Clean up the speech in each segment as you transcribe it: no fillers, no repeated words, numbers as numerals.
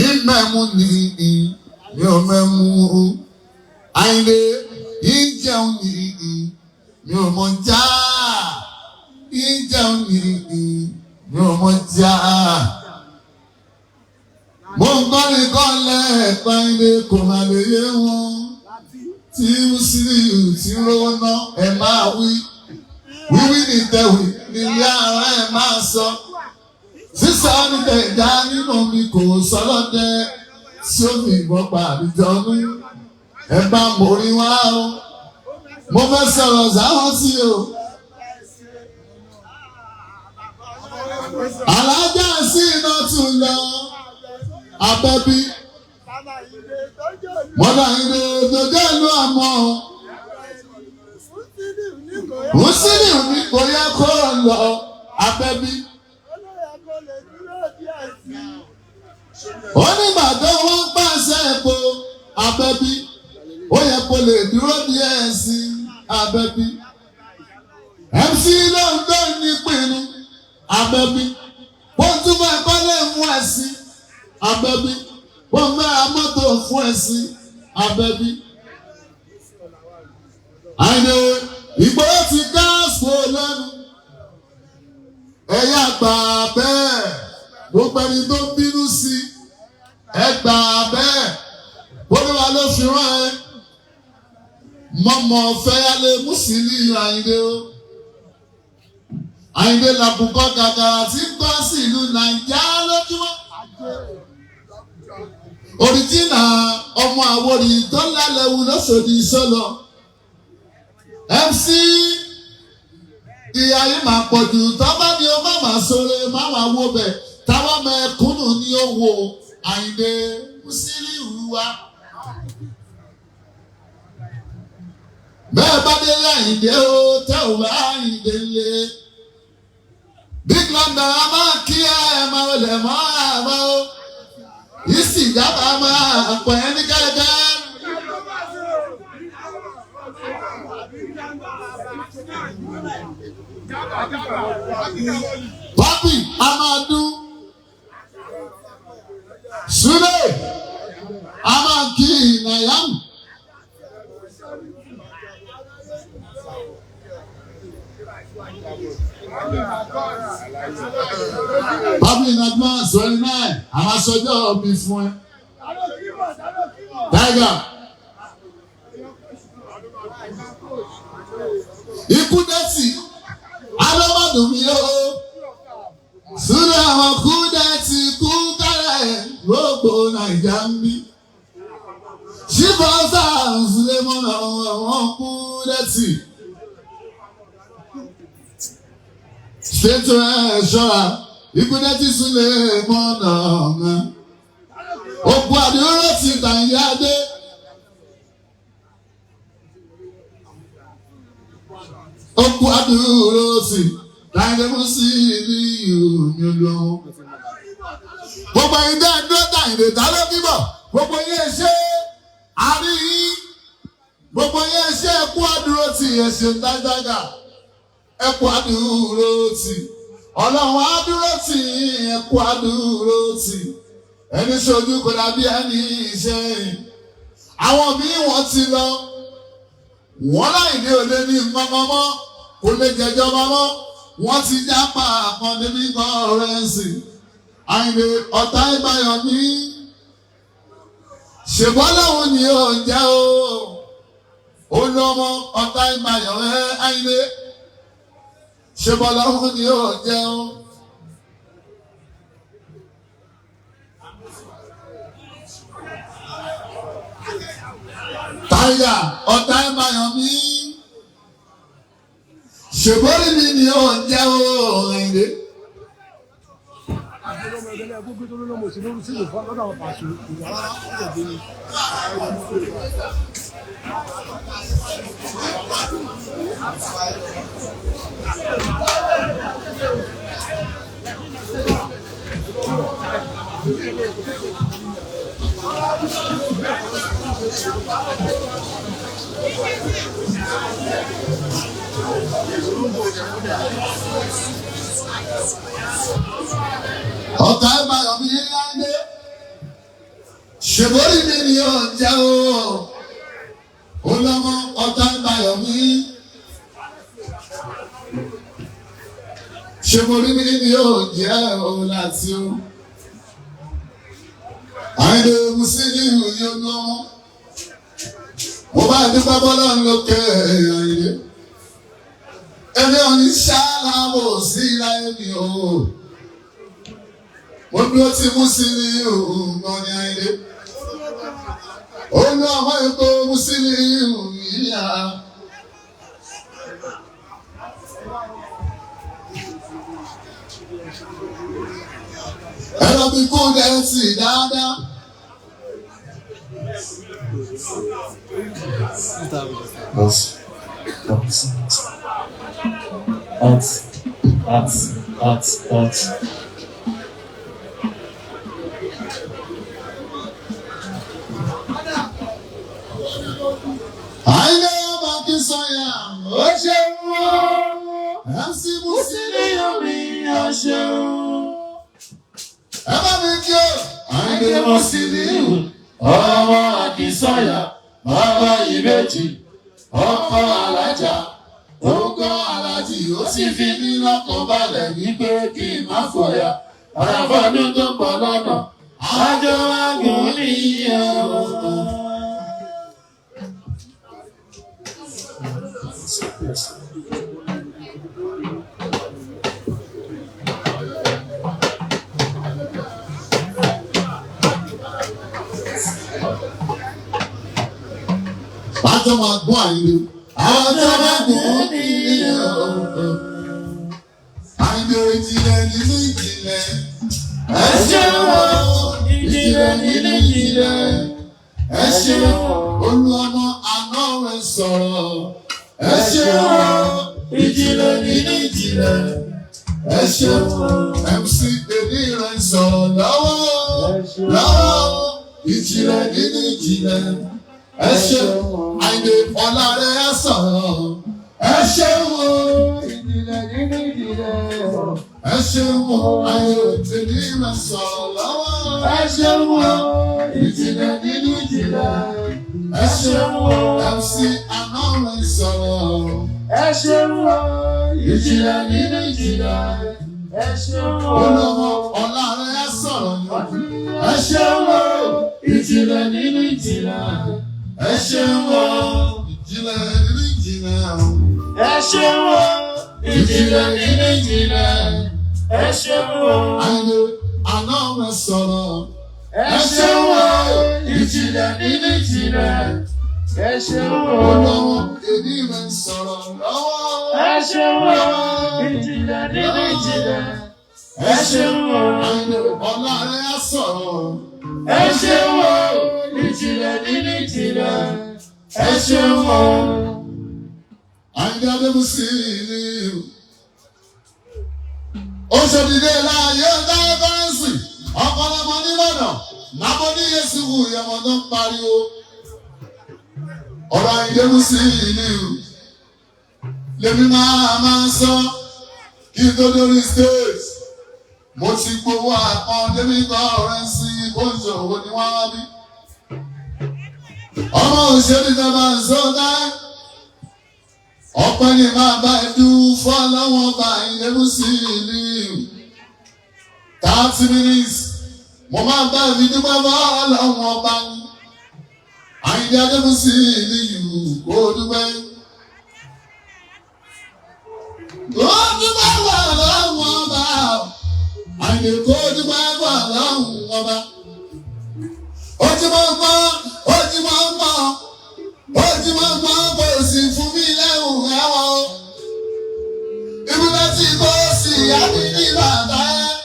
ìmẹ̀mú ni mi ò mẹ́mú Àyìndé ìjẹun ni mi ò mọ̀ já ìjẹun ni mi ò mọ̀ já. Mo ń kọ́rin kọ́lẹ̀ Àyìndé kò má lè yé wọn tí Musiliu tí rówó ná ẹ máa wí wíwí ní tẹ̀wé nílé ara ẹ máa sọ. Sísọ ní tẹ̀dá nínú mi kò sọ̀rọ̀ dẹ tí ó fi ìbọn pa àbíjọ́nú. Ẹ bá mórí wá o, mo fẹ́ sọ̀rọ̀ sáwọn sí o. Alájà sí iná tún lọ, Abẹ́bí. Mọ́dà Àyìndé dòjé ìlú àmọ́. Musiliu ní kò yẹ kó lọ, Abẹ́bí. Onígbàdàn wọn pàṣẹ epo Abẹ́bí, ó yẹ kó lè dúró díẹ̀ sí Abẹ́bí. MC ló ń tó nípinnu Abẹ́bí, wọ́n túbọ̀ ẹ̀kọ́ lè mú ẹ sí Abẹ́bí, wọ́n mẹ́ra mọ́tò fún ẹ sí Abẹ́bí. Àyìndé Ìgbòho ti gáàsì lẹ́nu, ẹ̀yà gbà bẹ́ẹ̀, gbogbo ẹni tó bínú sí ẹ gbà bẹ́ẹ̀, Olúwa ló fi rán ẹ. Mọ̀mọ́ fẹ́yálé Musiliu Àyìndé o. Àyìndé làbùkọ́ gàgàrà tí ń kọ́ sí ìlú Nàìjíríà lójúmọ́. Òrìjìnà ọmọ Àwórì tó lálẹ́wù lọ́sọ̀dì sọ́lọ. MC ìyá yìí máa pọ̀ jù tọ́gbà ni ó má máa sọ̀rọ̀ má wàá wó bẹ̀ táwọn mẹ́kúnnù ní owó Àyìndé Musiliu wa. Bẹ́ẹ̀ bá délé Àyìndé o tẹ́ ò bá Àyìndé lé. Big London a máa kí ẹ máa wọlé mọ́ àmọ́ o. Ìsìnjábà máa pọ̀ ẹ́ ní gẹ́gẹ́. Papi a máa dún. Súlè a máa kí Nàyàmù. Papi in advance 29 a máa sọjọ́ mi fún ẹ. Tiger. Ikú dẹ́tì alọ́mọdún mi o. Súlè àwọn kú dẹ́tì kú kárẹ̀ gbogbo Nàìjà ń bí. Ṣíbọ̀sà Súlè mọ́nà àwọn kú dẹ́tì. Ṣètò ẹ̀ ṣọ́ra ikú dẹ́tì Súlè mọ́nà ọ̀gá. Òkú àdúró ti Nàìjíríà dé. Òkú àdúró sí Àyìndé Musiliu ní olóhùn. Gbogbo ìdá ẹ̀dúró Àyìndé ta ló kíbọ̀. Gbogbo yẹn ṣe àríyí. Gbogbo yẹn ṣe ẹkú àdúró tì ẹ̀ṣẹ̀ dájága. Ẹkú àdúró tì. Ọlọ́run àdúró tì ẹkú àdúró tì. Ẹni ṣojú kò dàbí ẹni ìṣẹ́yìn. Àwọn míì wọ́n ti lọ. Wọ́n Àyìndé òde ní mọ́mọ́mọ́ kò lè jẹjọ́ mọ́mọ́. Wọ́n ti jápa àkàndé ní kọ́rẹ́nsì. Àyìndé ọ̀tá ìbáyọ̀ ní. Ṣèbọ́ lọ́hùn ni ó jẹ́ o. Olọ́mọ ọ̀tá ìbáyọ̀ ẹ́ Àyìndé. Ṣèbọ́ lọ́hùn ni ó jẹ́ o. Tiger ọ̀tá ìbáyọ̀ ní. Ṣèbọ́rí mi ni ó jẹ́ o Àyìndé. Ọ̀tá ìbáyọ̀ mi Ṣèborí mi ni ó ń jẹ́ o. Olọ́mọ ọ̀tá ìbáyọ̀ mi. Ṣèborí mi ni ó ń jẹ́ o láti o. Àìlè Musiliu yóò ná. Mo bá dúpẹ́ bọ́lá lókè àìlè. Ẹni ọ̀nì ṣáláwò sí láyé mi o. Mo dúró tí Musiliu gan ni àìlè. Olú ọmọ èkó Musiliu yíyá. Ẹ̀rọ mi kú dẹ́sì dáadáa. Àìlè ọmọ kí sọ̀yà ó ṣeun o. MC Musiliu mi ó ṣeun. Ẹ bá mi kí o. Àìlè Musiliu ọmọ Akínsọ́yà bàbá ìbejì ọkọ alájà orúkọ alájì ó sì fi ní lọ́kàn balẹ̀ wípé kí n má fòyà àràfọ́dún tó pọ̀ lọ́nà àjọ àgùn nìyẹn. Àjọ máa gbọ́ àìlè. Àjọ máa gbọ́ nílé ọ̀ọ́. Àìlè ìjìnlẹ̀ nínú ìjìnlẹ̀. Ẹ ṣeun o. Ìjìnlẹ̀ nínú ìjìnlẹ̀. Ẹ ṣeun o. Olúọmọ àná rẹ̀ sọ̀rọ̀. Ẹ ṣeun o. Ìjìnlẹ̀ nínú ìjìnlẹ̀. Ẹ ṣeun o. MC Bèbí rẹ̀ sọ̀rọ̀ lọ́wọ́. Lọ́wọ́. Ìjìnlẹ̀ nínú ìjìnlẹ̀. Ẹ ṣeun Àìlè ọ̀la rẹ̀ sọ̀rọ̀. Ẹ ṣeun o. Ìjìnlẹ̀ nínú ìjìnlẹ̀. Ẹ ṣeun Àìlè tèmi rẹ̀ sọ̀rọ̀ lọ́wọ́. Ẹ ṣeun ìjìnlẹ̀ nínú ìjìnlẹ̀. Ẹ ṣeun MC àná rẹ̀ sọ̀rọ̀. Ẹ ṣeun ìjìnlẹ̀ nínú ìjìnlẹ̀. Ẹ ṣeun olówó ọ̀la rẹ̀ sọ̀rọ̀. Ẹ ṣeun ìjìnlẹ̀ nínú ìjìnlẹ̀. Ẹ ṣeun ìjìnlẹ̀ nínú ìjìnlẹ̀. Ẹ ṣeun ìjìnlẹ̀ nínú ìjìnlẹ̀. Ẹ ṣeun Àìlè àná rẹ̀ sọ̀rọ̀. Ẹ ṣeun ìjìnlẹ̀ nínú ìjìnlẹ̀. Ẹ ṣeun olówó èdè rẹ̀ sọ̀rọ̀ lọ́wọ́. Ẹ ṣeun ìjìnlẹ̀ nínú ìjìnlẹ̀. Ẹ ṣeun Àìlè ọ̀la rẹ̀ sọ̀rọ̀. Ẹ ṣeun ìjìnlẹ̀ nínú ìjìnlẹ̀. Ẹ ṣeun Àìlè Musiliu. Oshodi láàyè TAYE CURRENCY. Ọ̀pọ̀lọpọ̀ nílànà nàbọ̀ ní Yéṣu ìyẹ̀mọ̀ tó ń pariwo. Ọ̀rọ̀ Àìlè Musiliu lèmi máa sọ kí n tó lórí stage. Mo ti gbowó àpọn débi currency bóńjò owó ni wọ́n wá bí. Ọmọ òṣèlú náà máa ń sọ dáa. Ọpẹ́ ni máa bá ẹdú fọ́lọ́wọ́n bá Àìlè Musiliu. 30 minutes mo máa bá ẹbí dúpẹ́ fọ́lọ́wọ́n bá ní. Àìlè Musiliu kó dúpẹ́. Kó dúpẹ́ fọ́lọ́wọ́n bá. Àìlè kó dúpẹ́ fọ́lọ́wọ́n bá. Ó ti mọ̀ mọ́, ó ti mọ̀ mọ́. Ó ti máa ń máa bọ̀ sí fún mi lẹ́hùn ẹ̀wọ̀n. Ibùdó tí kò sí àbí ní bàbá ẹ̀.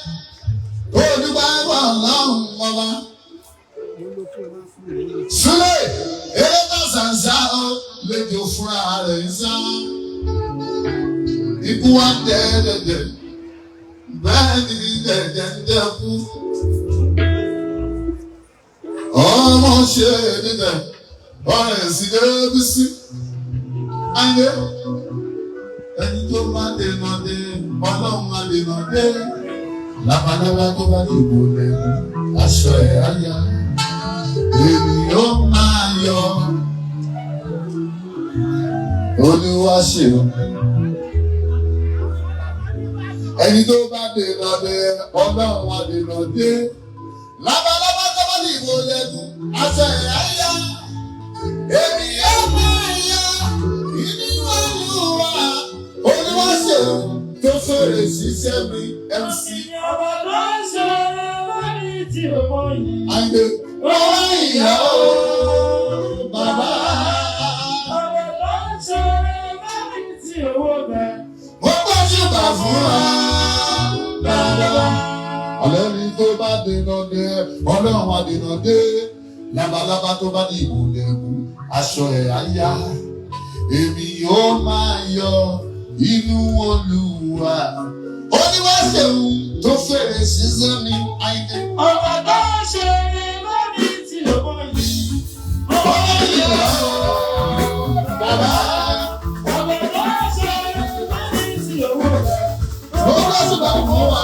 Ó dúpẹ́ bọ̀ lọ́hùn ọba. Súlẹ̀ eré tó ṣàǹṣà ó lẹ́jọ́ fúnra rẹ̀ ń sá. Ikú wa dẹ́ẹ̀dẹ̀dẹ̀. Bẹ́ẹ̀ ni dẹ̀dẹ̀ ń dẹ́kú. Ọmọ ṣe níbẹ̀. Ọ̀rẹ́ sì débi sí. Àìlè ẹni tó máa dènà dé ọlọ́run máa dènà dé. Labalábá tó bá dìbò lẹ́nu aṣọ ẹ̀ á yá. Olúwa ṣe o. Ẹni tó bá dènà dé Ọlọ́run á dènà dé. Labalábá tó bá ní ìwò lẹ́gùn aṣọ ẹ̀yà yá. Èmi yóò máa yá ìní Olúwa. Olúwa ṣe o tó fèrè ṣiṣẹ́ mi MC. Ọba tó ń ṣe lórí tí o mọ yìí. Àyè wọ́n ìyá o bàbá. Ọba tó ń ṣe lórí tí owó bẹ̀. Mo gbọ́dọ̀ gbà fún wa dáadáa. Ọ̀lẹ́ ni tó bá dènà dé Ọlọ́run á dènà dé. Labalábá tó bá ní ìwò lẹ́gùn aṣọ ẹ̀ á yá. Èmi yóò máa yọ inú Olúwa. Olúwa ṣeun tó fèrè ṣiṣẹ́ mi àìdè. Ọba tó ń ṣe lórí tí o mọ yìí. Ọba yìí lọ bàbá. Ọba tó ń ṣe lórí tí owó bẹ̀. Mo gbọ́dọ̀ gbà fún wa.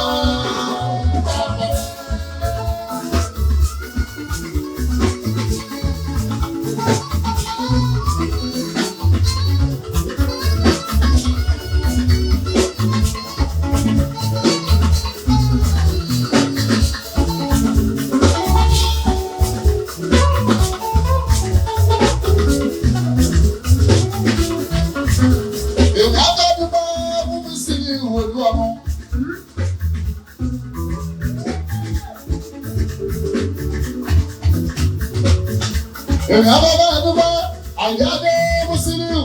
Èmi á bá bá dúpẹ́ àyáde Mùsùlùmí.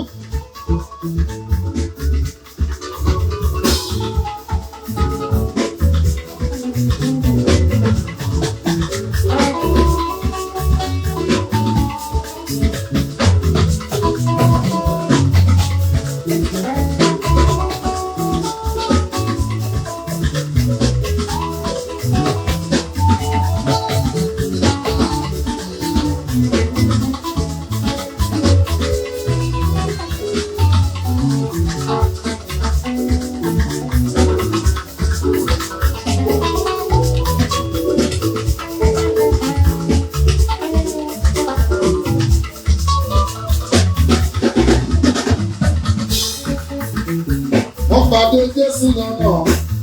Pàdé Jésù lọ́nà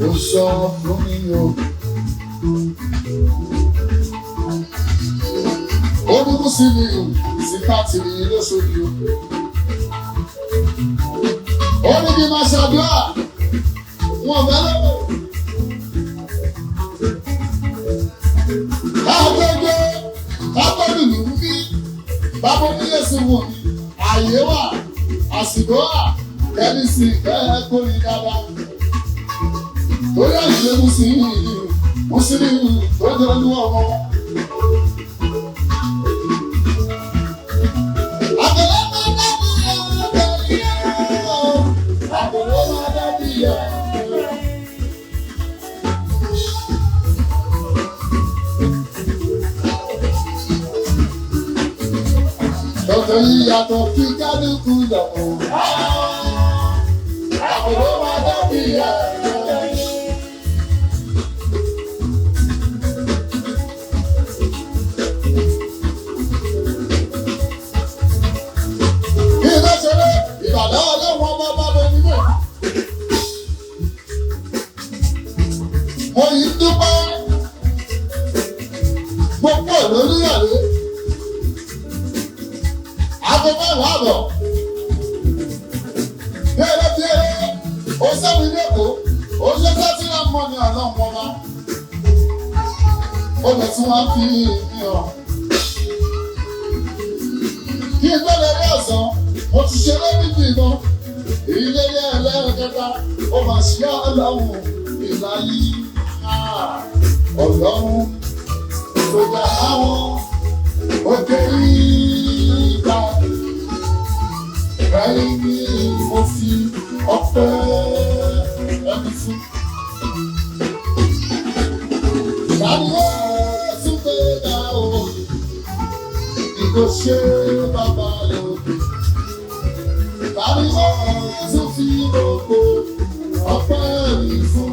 ó sọ fún mi o. Ó ní Mùsùlùmí sí káàtìrì lóṣooṣù. Ó ní kí n máa ṣàdúrà wọn bẹ́ẹ̀ lọ́wọ́. Láàgbẹ́gbẹ́ lápẹ́lú ń bí bábọ́ ní Jésù wò ní àyè wà àsìkò wà. Kẹ́ni sì kẹ́ kó ní dáadáa. Torí àìṣe Mùsùlùmí tó jẹ́ olú ọmọ. Àgbẹ̀lẹ́ máa dábì ẹ̀ àgbẹ̀lẹ́ máa dábì ẹ̀. Tọ̀tọ̀ yìí yàtọ̀ kí kálukú dàpọ̀. Àbúrò máa dábì ẹ̀. Kí ló ṣeré Ìbàdàn ọlọ́wọ́ ọmọ bá bẹ nílẹ̀. Mo yìí dúpẹ́ gbogbo lórí àlè. Aago mẹ́wàá àbọ̀. Bẹ́ẹ̀rẹ̀ ó sẹ́mi lẹ́kọ̀ọ́, ó ṣe tẹ́tí náà mọ́ ní àná wọn máa. Ó lè tún wá fi ìdí hàn. Kí n gbọ́dọ̀ rí ọ̀sán, mo ti ṣe lórí ìbọn. Ilé ẹlẹ́ẹ̀kẹta, ó máa ṣí ọlọ́run ìlàyé. Ọlọ́run tó dá àwọn òkè ìgbà. Ẹ̀yin ni mo fi ọpẹ́ ẹni fún. Ìdánilọ́ tún gbé ga o, ìgò ṣe bàbá lòdì. Ìdánilọ́ tún fi gbogbo ọpẹ́ mi fún.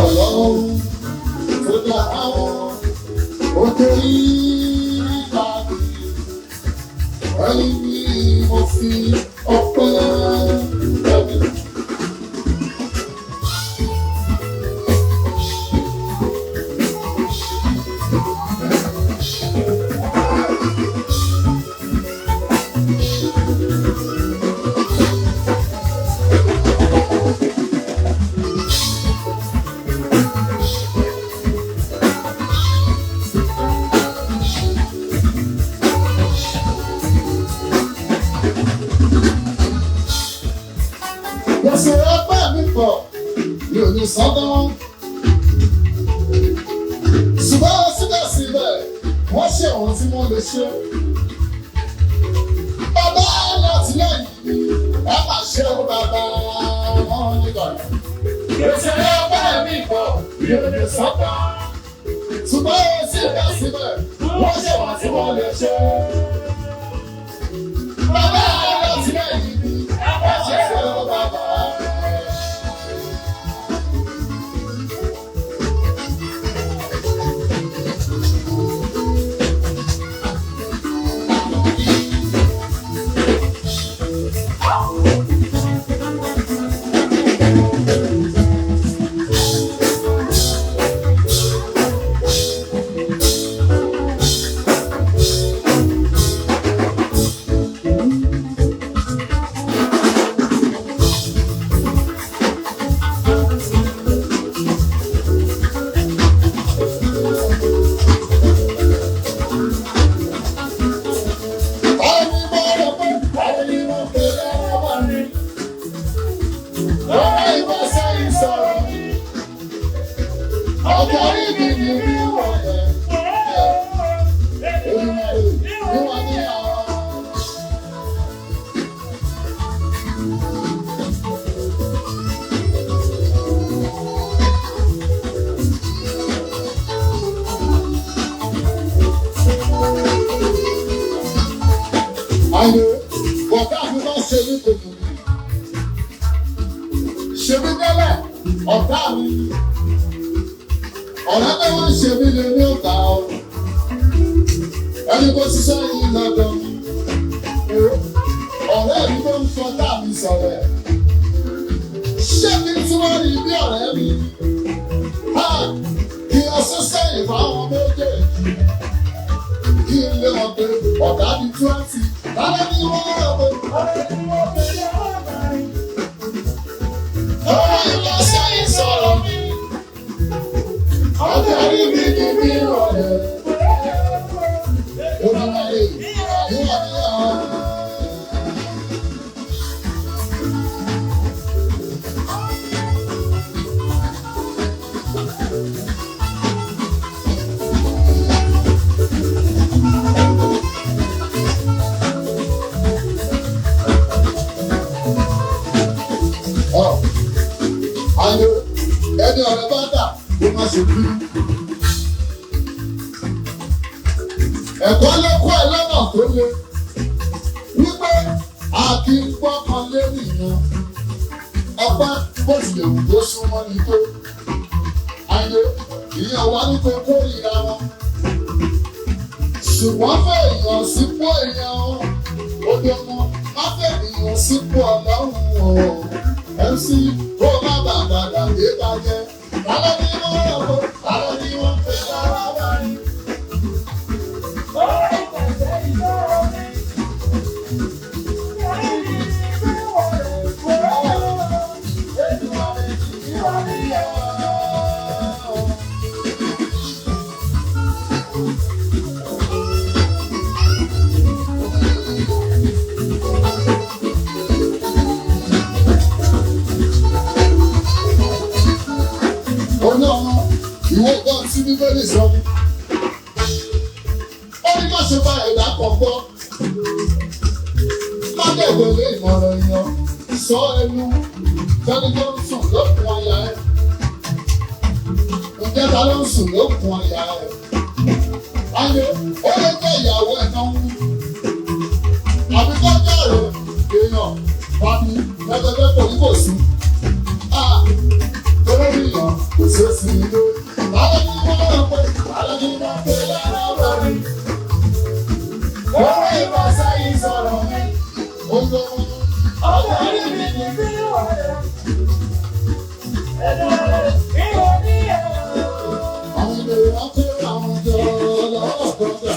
Ọlọ́run tó dá àwọn òkè ìgbà. Ẹ̀yin ni pọ̀ mi ò ní sọ́dọ̀. Ṣùgbọ́n síbẹ̀síbẹ̀ wọ́n ṣe àwọn tí wọ́n lè ṣe. Bàbá látìlẹ́yìn mi ẹ má ṣe ó bàbá wọn nígbà. Gbèsè ọgbẹ́ mi pọ̀ mi ò ní sọ́dọ̀. Ṣùgbọ́n síbẹ̀síbẹ̀ wọ́n ṣe àwọn tí wọ́n lè ṣe. Bàbá látìlẹ́yìn mi ẹ má ṣe ó bàbá. Bọ̀dá mi máa ṣe ní kòtò mi. Ṣé mi délẹ̀ ọ̀tá mi? Ọ̀rẹ́ pé wọ́n ṣe mí lé ní ọ̀tá ọ. Ẹni tó ṣiṣẹ́ yìí lọ́dọ̀ mi. Ọ̀rẹ́ mi tó ń fọdá mi sọ̀rọ̀ ẹ̀. Ṣé kí n tí wọ́n rí bí ọ̀rẹ́ mi? Kí n sún sẹ́yìn fáwọn méjèèjì. Kí n lé wọn pé ọ̀tá mi 20. Lálẹ́ ni wọ́n rọ̀ pé ọ̀rẹ́ ni wọ́n pè é ọ̀gá rí. Ọ̀rọ̀ ìlọ sẹ́yìn sọ̀rọ̀ mi. Ọ̀gá rí mi ní bí ìrọ̀lẹ́. Olùwàlè ìwà ní àwọn. Ẹni ọ̀rẹ́ bá dà kó má ṣe bínú. Ẹ̀kọ́ lẹ́kọ́ ẹ lọ́nà tó le. Wípé a kì í gbọ́kàn lé nìyẹn. Ọpẹ́ bó tilẹ̀ wù tó súnmọ́ ni tó. Ayé ìyẹn wá ní kó kórìíra wọn. Ṣùgbọ́n fẹ́ èèyàn sípò èèyàn o. Odò wọn má fẹ́ èèyàn sípò ọlọ́run o. MC ó má bàbá dàgbé bàjẹ́. Alẹ́ ni wọ́n rọ̀ pé alẹ́ ni wọ́n fẹ́ lára wá ní. Ó ìgbàgbé ìṣòro mi. Ẹni ní bí wọ́n lè gbọ́. Èdùmá rẹ̀ kì í wá níyàwó. Ìwé gbọ́ tí Bíbélì sọ. Ó ní má ṣe bá ẹ̀dá kan gbọ́. Má dẹ̀gbẹ̀ lé ìmọ̀ràn èèyàn. Sọ ẹnu fẹ́ni tó ń sùn lókun àyà ẹ̀. Ǹjẹ́ ta ló ń sùn lókun àyà ẹ̀? Ayé ó lè jẹ́ ìyàwó ẹ̀ náà wú. Àbí kọ́ jẹ́ rẹ̀ èèyàn pàdé ẹgbẹ́gbẹ́ kò ní kò sí. Olórí ìyàn kò ṣeé sí ilé. Alẹ́ ni wọ́n rọ̀ pé alẹ́ ni wọ́n pè lára wá rí. Owó ìbọn sẹ́yìn sọ̀rọ̀ mi. Oúnjẹ wọn. Ọ̀gá rí mi ní bí wọ́n rẹ̀. Ẹ̀dá rẹ̀ kí wọ́n ní ẹ̀rọ. Àwọn ènìyàn pé àwọn jọ lọ́wọ́ kọjá.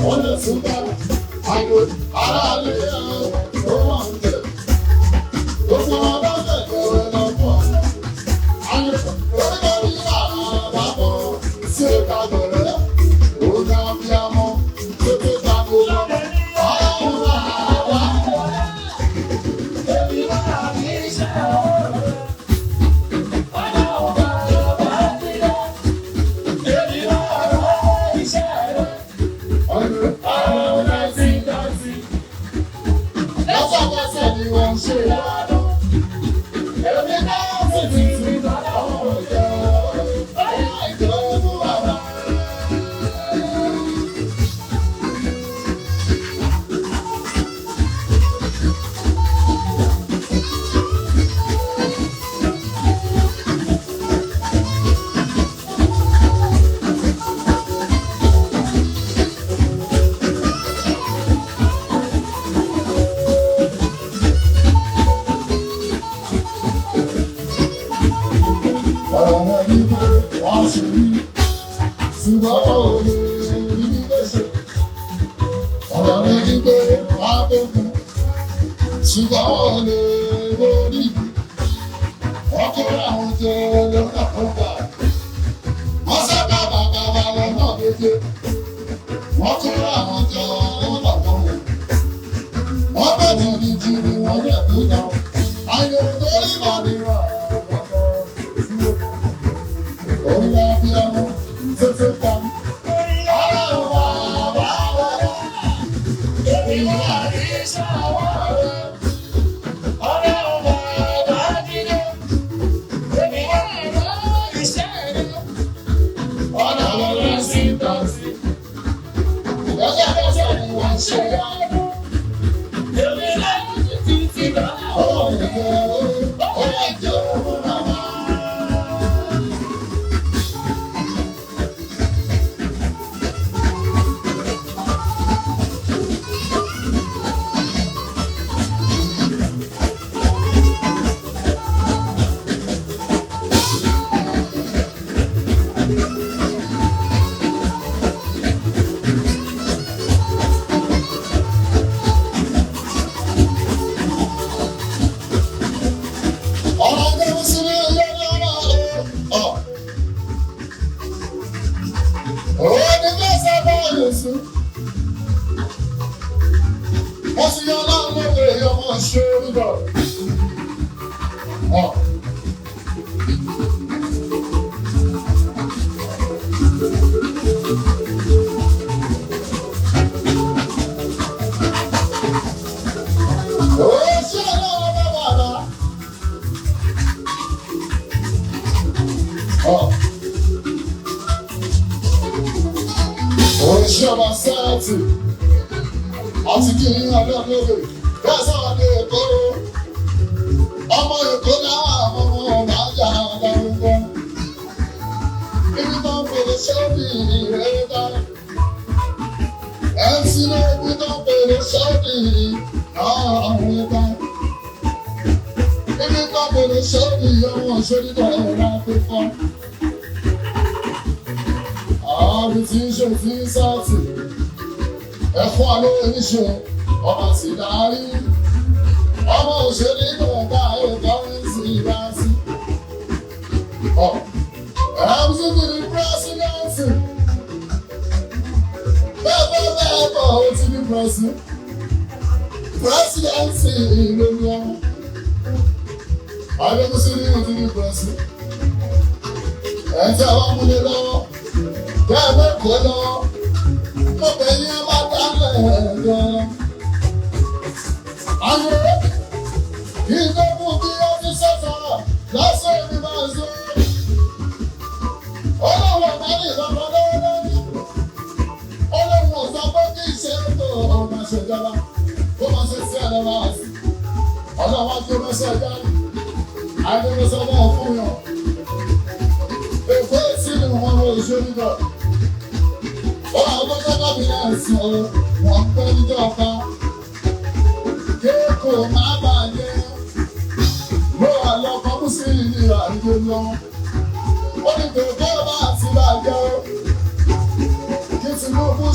wọ́n lè tún bá àgbo aráàlú ó wà ń tẹ̀. Gbogbo ọba bẹ̀rẹ̀ rẹ̀ lọ́pọ̀. Ayé orúkọ ní àbábọ̀ sí ẹ̀ka bẹ̀rẹ̀. Ó dá bí a mọ́ tó tó ta kó lọ. Ọ̀hún àwa. Èmi máa ní iṣẹ́ ọ̀rọ̀.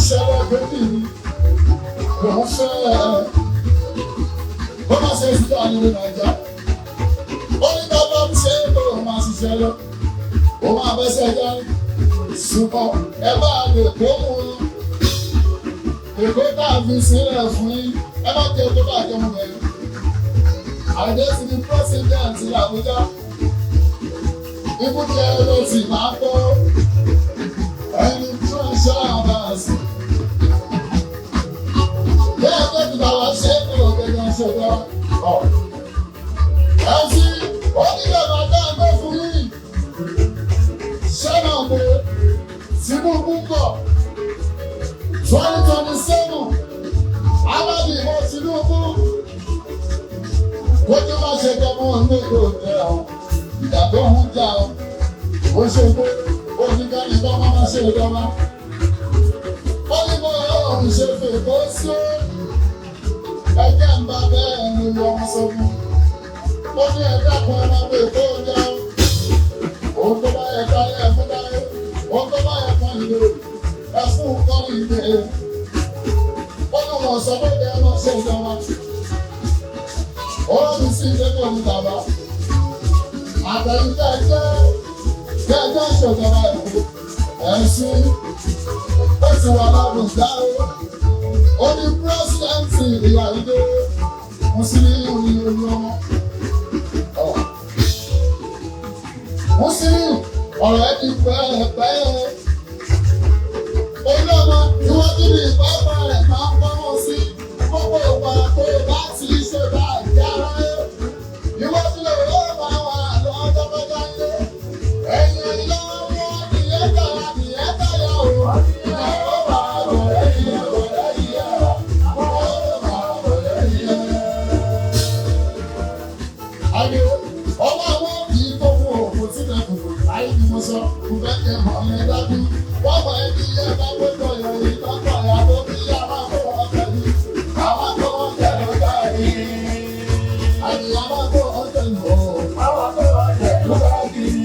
ṣẹlẹ̀ bébì òun fẹ́ ó máa ṣe sí àyẹ̀wò nàìjà ó ní bàbá mi ṣe é pé òun máa ṣiṣẹ́ lọ òun máa bẹ́sẹ̀ jáde ṣùgbọ́n ẹ bá lè kó mu èkó tá a fi sílẹ̀ fún yín ẹ má jẹ́ kó bá jẹun bẹ̀rẹ̀ àdé ti di president Àbújá ibùdó ẹ̀rọ ti máa kọ́ ẹni tó ń ṣe àbáàsì. Bẹ́ẹ̀ tó ti bá wa ṣe é kúrò gẹ́gẹ́ ṣe lọ. Ẹ̀sì onígbàgbà dáńgbé fún yìí. Ṣẹ́nà pé Tinubu bọ̀ 2027 Alábì ìbò Tinubu. Kójú má ṣe jọmọ́ nígbò tẹ̀ ọ́. Ìjà tó ń jà ọ́. Ó ṣe pé oníkàní bá máa ṣe ìjọba. Ó ní bọ́ ọ̀hún ṣe fèkó sí ẹgbẹ́ ń bá bẹ́ẹ̀ ni wọ́n sọ fún. Ó ní ẹ̀dá kan máa bè kó jẹun. Òun tó bá yẹ ká yẹ fún dáyé. Òun tó bá yẹ kan ìlú ẹ fún nǹkan ìgbé. Ó ní wọ́n sọ pé kẹ́ ẹ máa ṣe ìjọba. Ó ní sí ilé tó ní bàbá. Àtẹ̀yìntẹ́ jẹ́ ìṣèjọba ìlú ẹ̀sìn ó ti wà lábùjá ó ní pírẹ́sidẹ́ǹtì ìyá ìdó Mùsùlùmí ní olú ọmọ. Mùsùlùmí ọ̀rọ̀ ẹ̀ ti pẹ́ẹ́pẹ́ olú ọmọ tí wọ́n ti ní ìpápá rẹ̀ máa ń pọ́nmọ́ sí gbogbo ìgbà tó bá ti ṣe bá ìjára ẹ̀ ìwọ́n ti lè wọ́n máa wà lọ́wọ́ tọ́kọ́já ilé. Ẹ̀yin lọ́wọ́ ni ẹ dára ni ẹ dára o. Ìyàwó máa bọ̀ lẹ́yìn ẹ̀rọ lẹ́yìn ẹ̀rọ. Àwọn máa bọ̀ lẹ́yìn ẹ̀rọ. Àyè ọmọ àwọn kì í tó fún òkú sílẹ̀ kùkù. Ayé ni mo sọ, kò fẹ́ kẹ́ mọ̀ ẹ́ dájú. Wọ́n mọ̀ ẹni yẹ bá gbọ́dọ̀ yọ ìtọ́kọ̀ ìyàwó bí àwọn kò wọ́n tẹ̀lé. Àwọn kò wọ́n tẹ̀lé ọjà yìí. Àyè àwọn kò wọ́n tẹ̀lé o. Àwọn kò wọ́n tẹ̀lé ọjà yìí.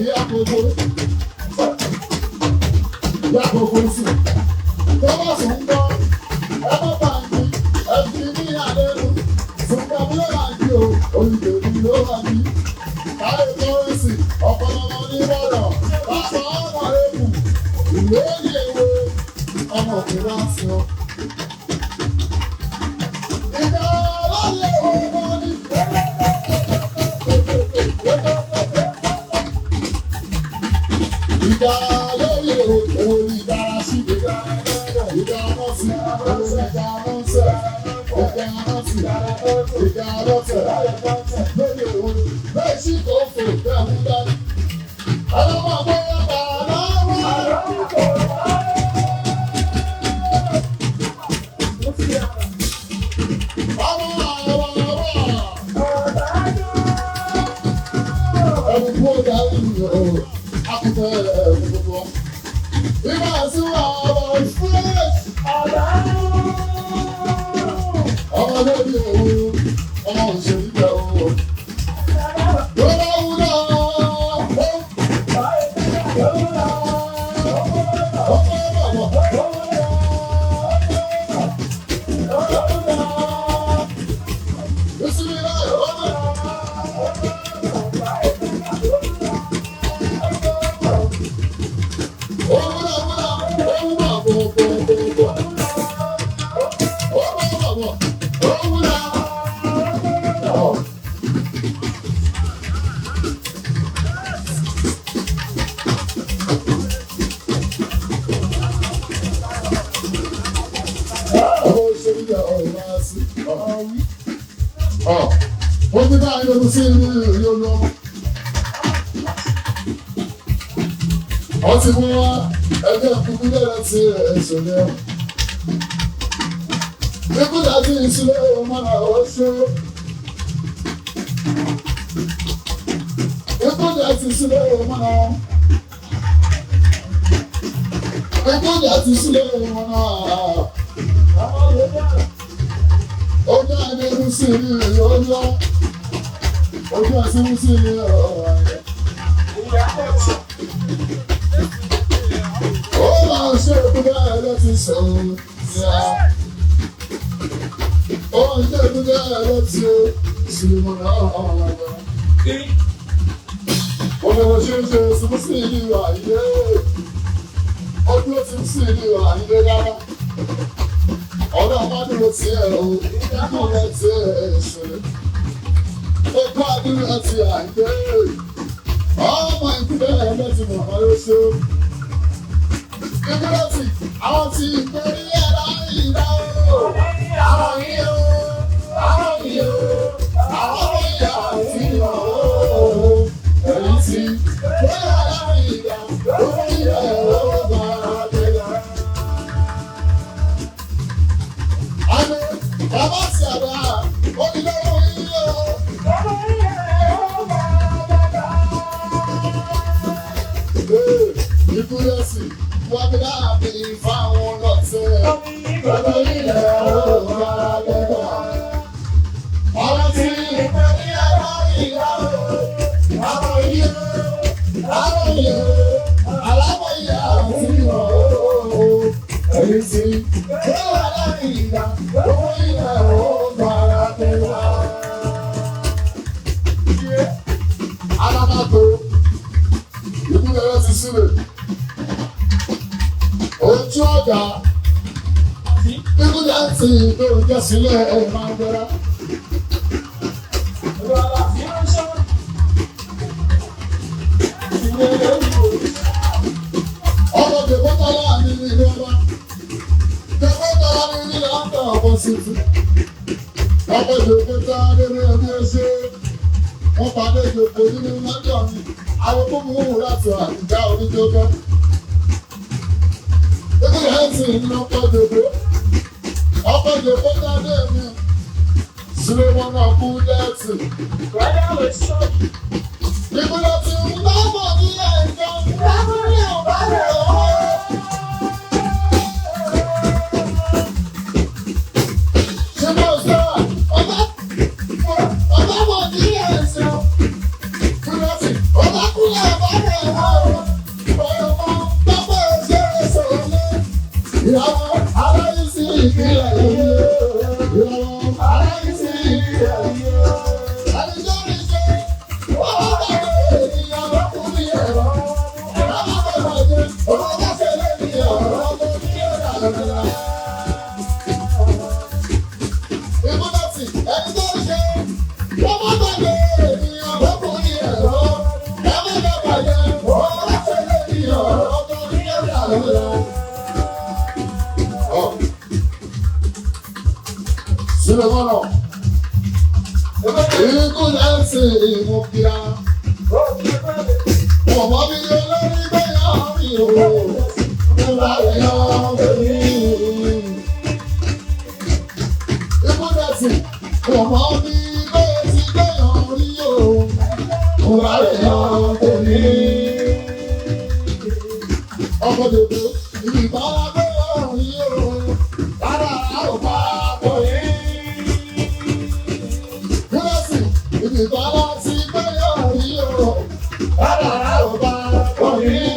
ìyá gbogbo sí. Tó bá sùn ń gbọ́, ẹ má bà ń gbé, ẹ fi ní àlejò. Sùnmọ́ mi ló máa gbé o, olùdèmí ló máa gbé. TAYE CURRENCY, ọ̀pọ̀lọpọ̀ onímọ̀ràn, bàbá ọmọ èkù, ìwé ìyèwé, ọmọ òkú wá sí ọ. Ìgbà láyé òun ní. Ìgbà lóye òun ní ìdára sí ìgbà. Ìgbà nọ́ọ̀sì, òun ní ìgbà nọ́ọ̀sì. Ìgbà nọ́ọ̀sì, ìgbà nọ́ọ̀sì. Lóye òun, bẹ́ẹ̀ sì kò fò bẹ́ẹ̀ mú dání. Ọlọ́mọ bóyá bàbá wà. Wọ́n ti bá ayélujára sí inú ìrírí olóòmù. Wọ́n ti mú wá ẹgbẹ́ kúkú lẹ́rẹ̀ tí ẹ̀ṣẹ̀ lẹ́. Nígbà tí ìṣúlẹ̀ ọmọ náà ó ṣó. Nígbà tí ìṣúlẹ̀ ọmọ náà. Nígbà tí ìṣúlẹ̀ ọmọ náà. Ó dá ẹni sí ní ìrírí olóòmù. Ojú ẹ̀sìn sí ní ọ̀rọ̀ rẹ̀. Ó máa ń ṣe ìpínlẹ̀ ẹlẹ́tì sọ̀rọ̀ sí a. Ó ń ṣe ìpínlẹ̀ ẹlẹ́tì ìṣìlìmọ̀ náà ọ̀rọ̀ rẹ̀. Ó ní mo ṣe ń ṣe ìṣubú sí ìlú àyílé. Ojú ó ti sí ìlú àyílé rárá. Ọ̀dọ́ àmádùn ti ẹ̀rọ ìdájọ́ rẹ̀ ti ẹ̀ṣẹ̀lẹ̀. Ó kọ́ àdúrà ti àyílé. Ọmọ ìpínlẹ̀ ẹlẹ́tì mọ̀mọ́ ló ṣe. Ìgbésí àwọn tí ìgbérí ẹ̀rọ ìdá o. Àwọn yìí o, àwọn yìí o, àwọn yìí àti ìwà o. Èyí tí ìgbérí ẹ̀rọ ìdá lórí ẹ̀rọ bàrà tẹ̀lé. Àmì bàbá sì àdá onílọ́wọ́ yìí o. Ìgbésí. Wọ́n bí láàbí fáwọn lọ́tẹ̀. Gbogbo ilẹ̀ ọ̀rọ̀ àlẹ́gbà. Ọ̀rọ̀ tí ìpè ní ẹ̀rọ ìyá o. Àwọn iye, àwọn iye, aláwọ̀ iye àti ìwọ̀ o. Èyí tí ó wà láàrin ìgbà. Gbogbo ilẹ̀ ọ̀rọ̀ àlẹ́gbà. Alábàtò, ìpínlẹ̀ rẹ̀ ti sílẹ̀. Ojú ọ̀gá nígbà tí ìgbé òjò sílẹ̀ ẹ̀ máa ń bẹ̀rẹ̀. Ọmọ Dèbótọ́lá ní ilé ọba. Dèbótọ́lá ní ilé ọba ọ̀pọ̀ sísú. Ọmọ Dèbótọ́lá ní ilé ẹbí ẹṣẹ́. Wọ́n pàdé ìjòkó nínú lọ́jọ́ mi. Àwọn tó mú òun láti àtijọ́ oníjókòó. Ẹ̀sìn ní ọkọ̀ Dèbó dáadé mi. Sílé wọn náà kú lẹ́ẹ̀tì. Ìgbìlẹ̀ tí ń dábọ̀ ní ẹ̀jọ́ dábọ̀ ní ọ̀bálẹ̀ ọ̀hún. Ṣé mo sọ ọ̀gá bọ̀ ní ẹ̀sìn? Ìgbìlẹ̀ tí ọ̀gá kú lẹ́ẹ̀bálẹ̀. mo kíra. Ọmọ mi ni olórí gbẹ̀yàn mi o. Mo bá rẹ̀ yàn lórí. Ìmúdẹ̀sì ọmọ mi ló ti gbẹ̀yàn rí o. Mo bá rẹ̀ yàn lórí. Ọmọ dòdò ìbára gbẹ̀yàn rí o. Bàbá àrò bá bọ̀ yìí. Ìmúdẹ̀sì ìbára ti gbẹ̀yàn rí o. Bàbá àrò bá bọ̀ yìí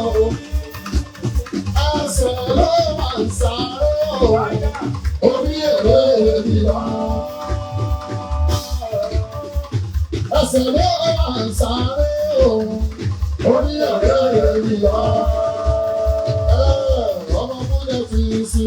o. Ẹsẹ̀ ló máa ń sáré o. Orí èrè mi lọ. Ẹsẹ̀ ló máa ń sáré o. Orí èrè mi lọ. Ọmọ múlẹ̀ fi sí.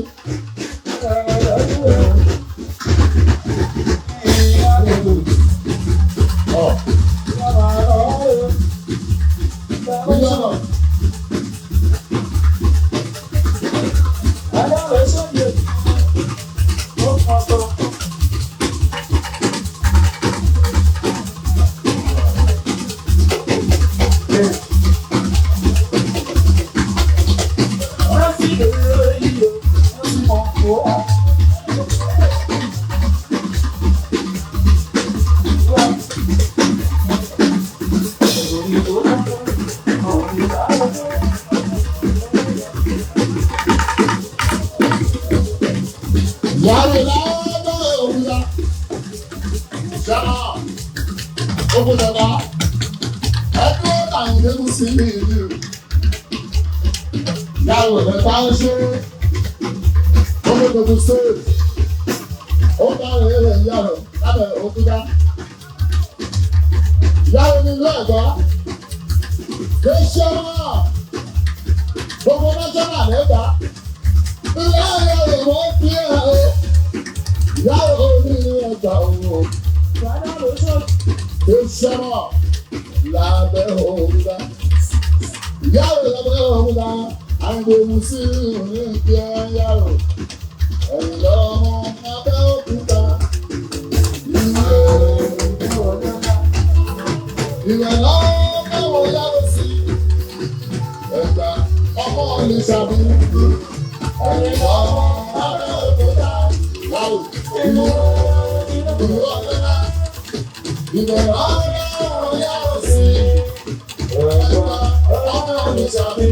Yàrá lọ́dọ̀ òwúrọ̀. Ṣáná ogun dada ẹgbẹ́ àyìnlẹ́nu sí ní ìlú. Yàrá lẹ́ta ń ṣe olódodo state. Ó dára ẹ̀rẹ̀ yàrá lábẹ́ òkúta. Yàrá ní ilé ẹ̀gbá. Ṣé ṣáná gbogbo náṣọ́nà lẹ́gbàá. Ilé ayọ̀ ìwọ fi hàn ó. Yàrá onílé ẹja òun. Ìṣẹ́mọ̀ lábẹ́ òwúrọ̀. Yàrá lábẹ́ òwúrọ̀. Àgbèmù sí òní kí ẹ yàrá. Ẹ̀yìn lọ́mọ lábẹ́ òkúta. Ìwẹ̀ lọ́mọ wo yàrá sí. Ẹ̀gbà ọmọ ìṣàbí. Ẹ̀yìn lọ́mọ lábẹ́ òkúta. Ìbẹ̀rẹ̀ ọ̀rọ̀ yàrá sí. Ẹ̀gbà ọmọ ìṣàbí.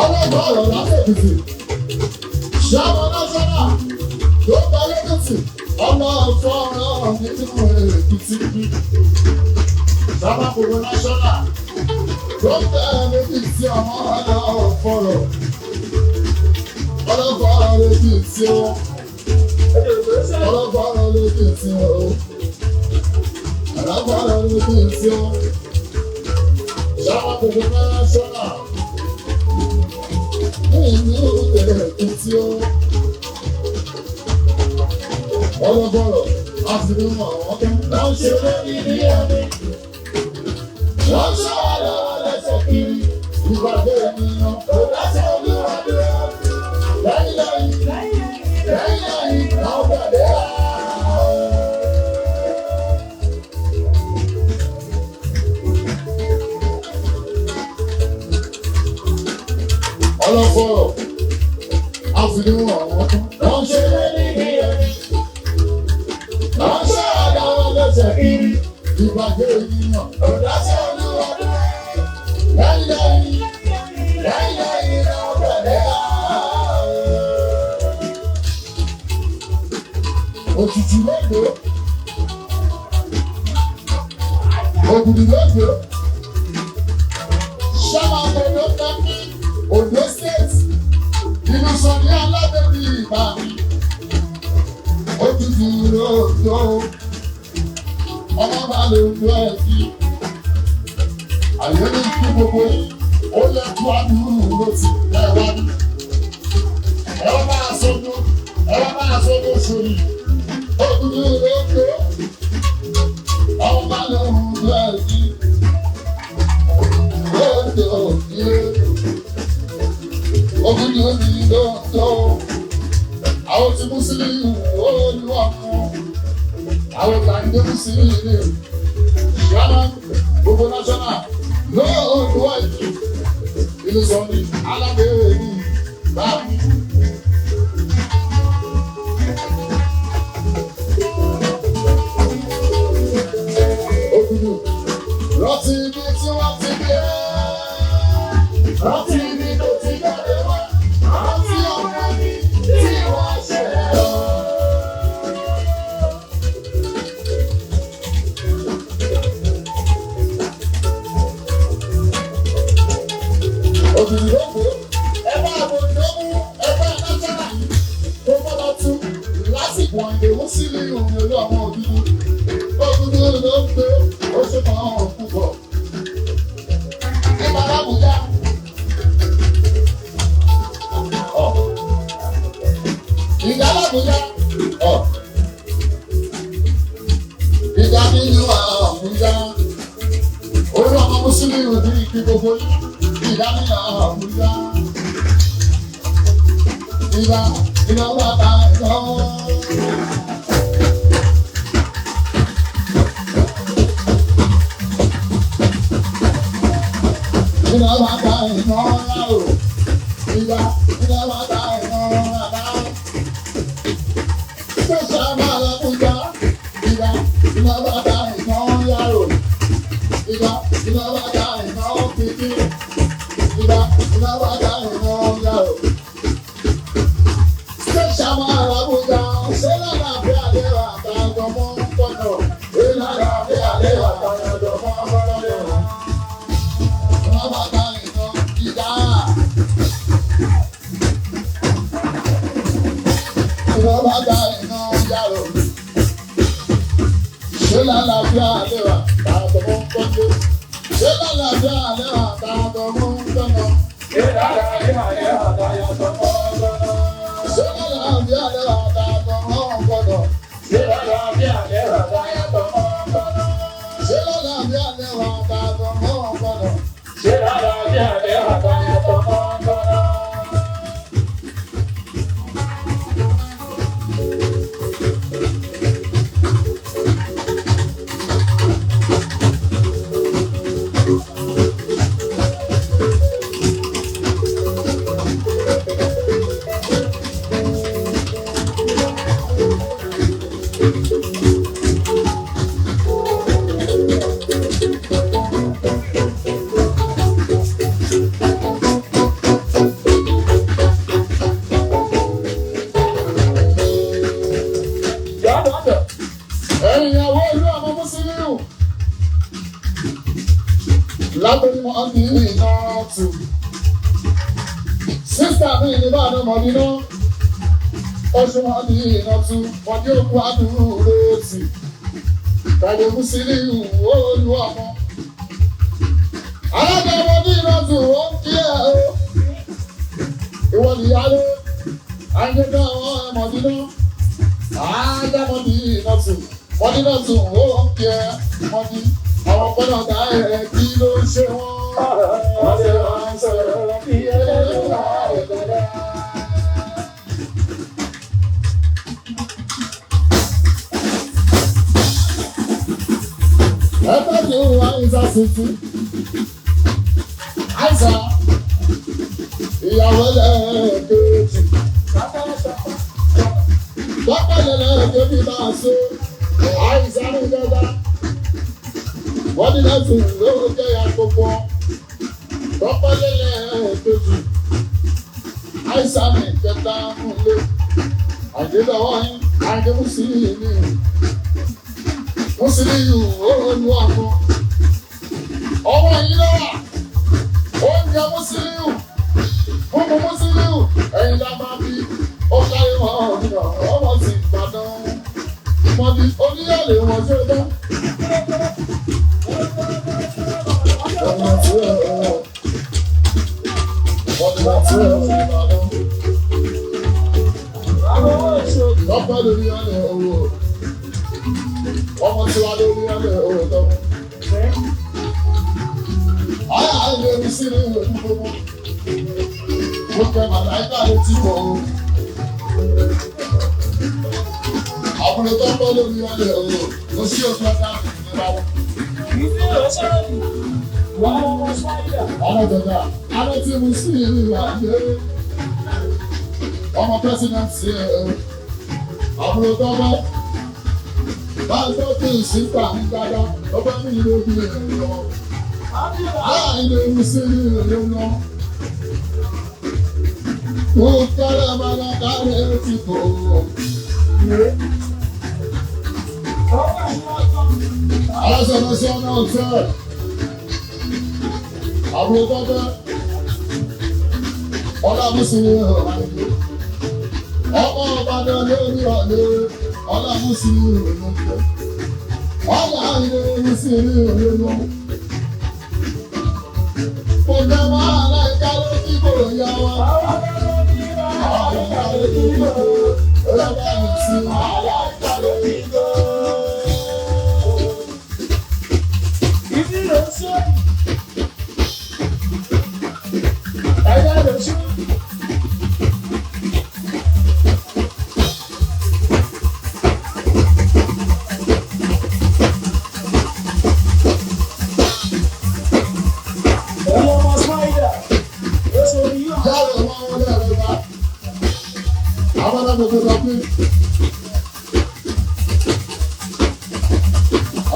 Ọlọ́gbọ̀rọ̀ lábẹ́kìtì, ṣàwọn náṣọ́nà tó gba lẹ́kìtì, ọmọ ọ̀fọ́rọ̀ nínú Èkìtì. Ṣàbàkùrọ̀ náṣọ́nà tó tẹ̀ lẹ́kìtì ọmọ ọ̀fọ́rọ̀. Ọlọ́gbọ̀rọ̀ lẹ́kìtì o, ọlọ́gbọ̀rọ̀ lẹ́kìtì o, ọlọ́gbọ̀rọ̀ lẹ́kìtì o. Ṣàbàkùrọ̀ náṣọ́nà. Ọlọ́gbọ̀rọ̀ àfihàn àwọn tó ń ṣe lórí ní ẹni. Wọ́n ṣàlọ́ lẹ́sẹ̀ kiri, ìpàdé ènìyàn kò lẹ́sẹ̀ olúwadé. Lẹ́yìn náà gbàdé á. Ọlọ́gbọ̀rọ̀ àfihàn àwọn tó ń ṣe lórí ní ẹni. Wọ́n ṣàlọ́ lẹ́sẹ̀ kiri, ìpàdé ènìyàn kò lẹ́sẹ̀ olúwadé. Lẹ́yìn náà gbàdé á. Òtútù lọ́gbọ̀, ògùdù lọ́gbọ̀, ṣáma ọ̀dọ́ tẹ́kí, Ondo State, nínú sọ̀ní alábẹ́bí ìbàmí. Òtútù lọ́gbọ̀, ọmọ bá lè lọ ẹ̀kí, àyè ní gbogbo yín ó yẹ kó àdúró ti ẹ wá ní. Ẹ wá máa sọ́dún sórí òdúdú lóko. Ọba lòun lẹ́yìn lóde òkè. Òdúdú ní lóńdó. Àwọn tí Mùsùlùmí olúwa fún. Àwọn tàǹdé Mùsùlùmí. Ìyáná gbogbo national lóòdù wáyé. Ìlú sọ̀ni alábẹ́rẹ́ ní báyìí. Rántí ibi tí wọ́n ti gbé, rántí ibi tó ti jáde wá, rántí ọmọ ẹni tí wọ́n ṣe lọ. Òbí lóko, ẹ bá àbòjọ́ mú ẹgbẹ́ náṣọ́nà yìí tó gbọ́dọ̀ tú lásìkò àìdèwọ́ sílé òun olú àwọn òdúdú. Òdúdú ló ń gbé ó ṣe máa ń púpọ̀. Nígbà lábùjá. Ìjà lábùjá. Ìjà nínú Àbújá. Olú ọmọ Mùsùlùmí ní ìpín gbogbo yìí. Ìjà nínú Àbújá. Ìjà bàbá ìnáwó. Ìjà bàbá ìnáwó. Ìjà bàbá ìnáwó. Ìjọba máa lọ Àbújá. Ìjà bàbá ìnáwó. Ìjà bàbá ìnáwó kìkì. Ìjà bàbá ìnáwó. Ìjọba máa lọ Àbújá. Ṣé lọ́la bí alẹ́ wà tààjọ mọ́ pọ̀nà? Ṣé lọ́la bí alẹ́ wà tààjọ mọ́ pọ̀nà? Ìjà bàbá ìnáwó. Ìjà bàbá ìnáwó. Ṣé lọ́la bí alẹ́ wà tààjọ mọ́ pọ̀nà? Ṣé lọ́la bí alẹ́ wà tààjọ mọ́ pọ̀nà? Ṣé lọ́la bí alẹ́ wà tààjọ mọ́ pọ̀nà? Ṣé lọ́la bí alẹ́ wà tààjọ mọ́ pọ̀nà? Ṣé lọ́la bí alẹ́ wà tààjọ mọ́ pọ̀nà? Ṣé lọ́la bí alẹ́ wà tààjọ mọ́ pọ̀nà? Ṣé lọ́la bí alẹ́ wà tààjọ mọ́ pọ̀nà? Ẹ̀yìnwó ìlú ọmọ Mùsùlùmí látọ̀rí mọ́ ọ́n ní iná tù. Sísà mi ní Ìbàdàn mọ̀dínà, oṣù wọn ní iná tù, wọ́n ní òkú àdúró tì. Tàbí Mùsùlùmí olú ọmọ. Alága wọn ní iná tù, ó ń kí ẹ̀ o. Ìwọ nìyálé, àyẹ̀dá àwọn mọ̀dínà, àádámọ̀ ní iná tù. Wọ́n ní náà tún ó ń kí ẹ, wọ́n ní àwọn gbọ́dọ̀ dá ẹ̀ kí ló ń ṣe wọ́n. Wọ́n ṣe máa ń sọ̀rọ̀ kí ẹ lè wá ẹ̀gbẹ́dá. Ẹ tọ́jú àìsà tuntun. Àìsà ìyàwó lẹ́ẹ̀kejì. Dọ́pẹ́ lẹ́ẹ̀kejì máa ṣe. Àìsàn ìjọba wọ́n ní láti lówó jẹ́ ya gbogbo tọ́pẹ́lẹ́lẹ́ kejì àìsàn ìjẹta múlé àdédọ́wọ́ yín àdé Mùsùlùmí olú àmọ́ ọwọ́ yín lọ́wọ́ oúnjẹ Mùsùlùmí fún Mùsùlùmí ẹ̀yin lábá bí ó káyé wọn ọmọ sí Ìbàdàn. Mọ̀dí oníyàlè wọn ṣe dá. Ọmọ tí ó Lọ́pọ̀ lórí ọ̀lẹ̀ owó. Ọmọ tí wà lórí ọ̀lẹ̀ owó tó. Ayà ilé mi sí ní ìlú gbogbo. Mo kẹ́ màláìka létí wọ̀ o. Àbúrò tó ń bọ́ lórí ọ̀lẹ̀ owó. Mo sí oṣù ọ̀gá ìnira wọn. Ọmọ dada, alẹ́ tí mo sí ìlú àgbẹ̀. Ọmọ pẹ́sidẹ̀ntì àbúrò tó bá báyìí tó kí ìsìnkà ní dáadáa tó bá ní ilé ogun ẹ̀ lọ. Ayà ilé ewu sí ní ìlú lọ. Mo kẹ́rẹ́ mọ́lá kárí ti kò. Aláṣẹ́mọṣẹ́ ọ̀nà ọ̀tẹ́. Àbúrò tó bá ọlá mùsùlùmí ọ̀rọ̀ àìgbé. Ọmọ Ìbàdàn lórí ọ̀lẹ́ ọlá mùsùlùmí ọ̀rọ̀. Ọlá ilé mùsùlùmí ọ̀rọ̀. Mo jẹ́ máa láìka lójú kò yá wa. Àláìka lójú kò yá sí. Àláìka lójú kò. Ìdí ló ń ṣe. Ẹ̀yà ló ṣe.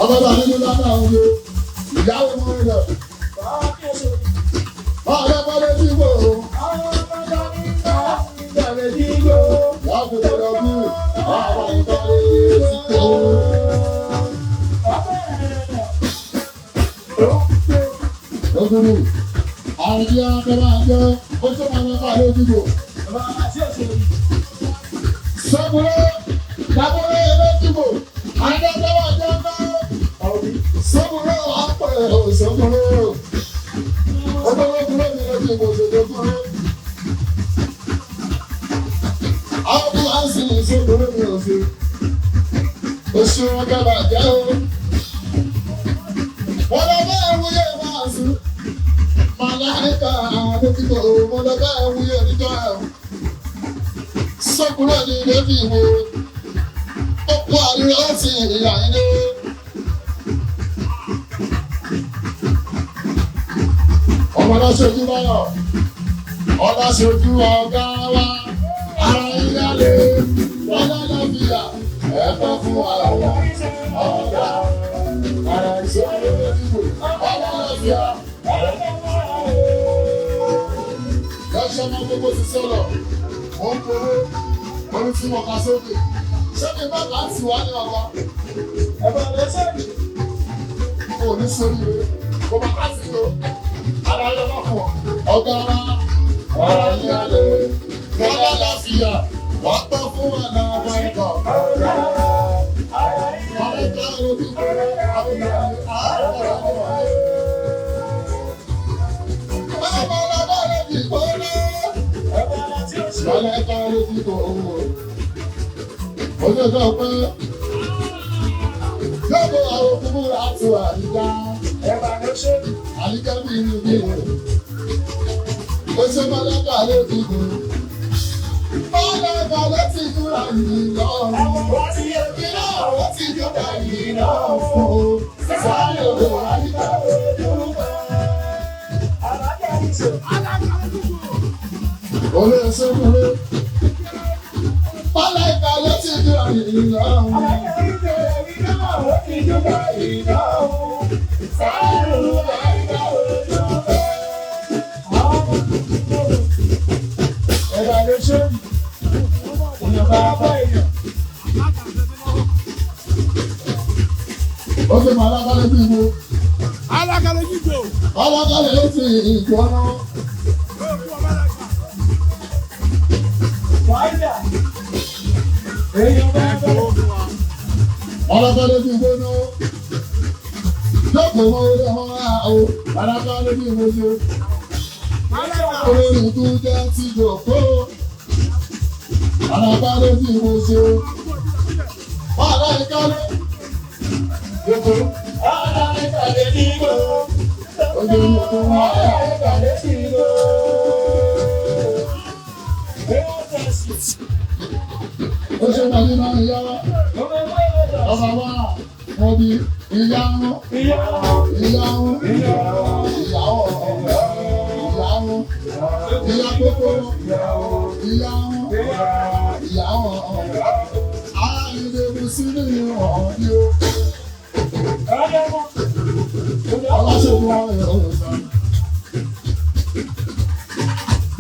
Ọ̀dọ́dọ̀ nínú lánàá òye, ìyáwó mọ́ rẹ̀. Ọ̀rẹ́ bọ́lé dìbò. Láti bẹ̀rẹ̀ bí àwọn ìtọ́lé dìbò. Ogunu, àwọn ìdí akẹ́lá jẹ́ ojú àwọn ìpàdé dìbò. Sọ́kùnrin, lábọ́lé ilé dìbò. Adájọ́ wà jẹ́ ọ̀gá. Sọ́kùnrin àpẹ̀ sọ́kùnrin. Ọdọ́lọ́kùnrin mi ló ti bò sọ́kùnrin. Àwọn bí wọ́n sì ń sọ́kùnrin mi ò sí. Oṣù wọn kẹ́lá jẹ́ o. Wọ́n lọ bá ẹ̀wúyé máa sùn. Màláìka àdókítà wọ́n lọ bá ẹ̀wúyé níjọ́ ẹ̀. Sọ́kùnrin ni ilé fi wo. Ó kó àríwá láti ìyá ilé. Ọmọ náà ṣojú báyọ̀. Ọlá ṣojú ọ̀gá wa. Ara ìyálé. Wọ́n lọ́lọ́ fìyà. Ẹ̀fọ́ fún àwọn ọ̀gá. Ara ìṣòro ìdìbò. Ọlọ́lọ́ fìyà. Lọ́sọ̀ máa gbogbo ti sọ̀rọ̀. Wọ́n ń kóró. Wọ́n ń fún ọkà sókè. Ṣé kí n bá bá ti wá ní ọba? Ẹ̀fọ́ lẹ́sẹ̀. Kò ní sórí rẹ̀. Kò bá bá ti lò. Ara yọ bá fọ̀. Ọ̀gá wa. Ara ìyálé. Wọ́n lọ́lọ́ fìyà. Wọ́n tọ́ fún wa náà wọ́n ń bọ̀. Ojú ọjọ́ pé yóò bọ̀ àwọn òkúrú àti àyíká. Àyíká bí inú bí rẹ̀. Ó ṣe mọ́lẹ́kà lójú kù. Mọ́lẹ́kà ló ti dúrà yìí lọ́rùn. Wọ́n ti yẹ kí náà wọ́n ti dúrà yìí lọ́rùn fún o. Sáré òde àyíká lójú kù. Olè sókòrò. Mọ́lẹ́kà ló ti dúrà yìí lọ́rùn. Sáré òde àyíká lójú kù. Ẹ̀dá lè ṣe ìyọ̀bá bá èèyàn. Ó fi mọ alákálẹ̀ bí ibo. Alákálẹ̀ yíbo. Alákálẹ̀ ló ti ìgbọ́ náà. Wáyà. Èèyàn bá bá. Alákálẹ̀ bí ibo náà. Jókòó mọ orí ọmọ náà o. Alákálẹ̀ bí ibo ṣe. olórí tó jẹ́ ti jòkó. Àlàbá ló ti mo ṣe. Wàhálà ìkálẹ̀. Jòkó. Wàhálà ìkálẹ̀ ní gbó. Ojú ìlú Wàhálà ìkálẹ̀ ní gbó. Ó ṣe pàdé náà ìyá wa. Ọba wa, mo di ìyá wọn. Ìyá wọn. Ìyá wọn. Ìyá gbogbo. Ìyá wọn. Ìyá wọn. Ara ìdèbù sí ní ìwọ̀n ni o. Ọlọ́ṣẹ́gun wọn yóò sọ.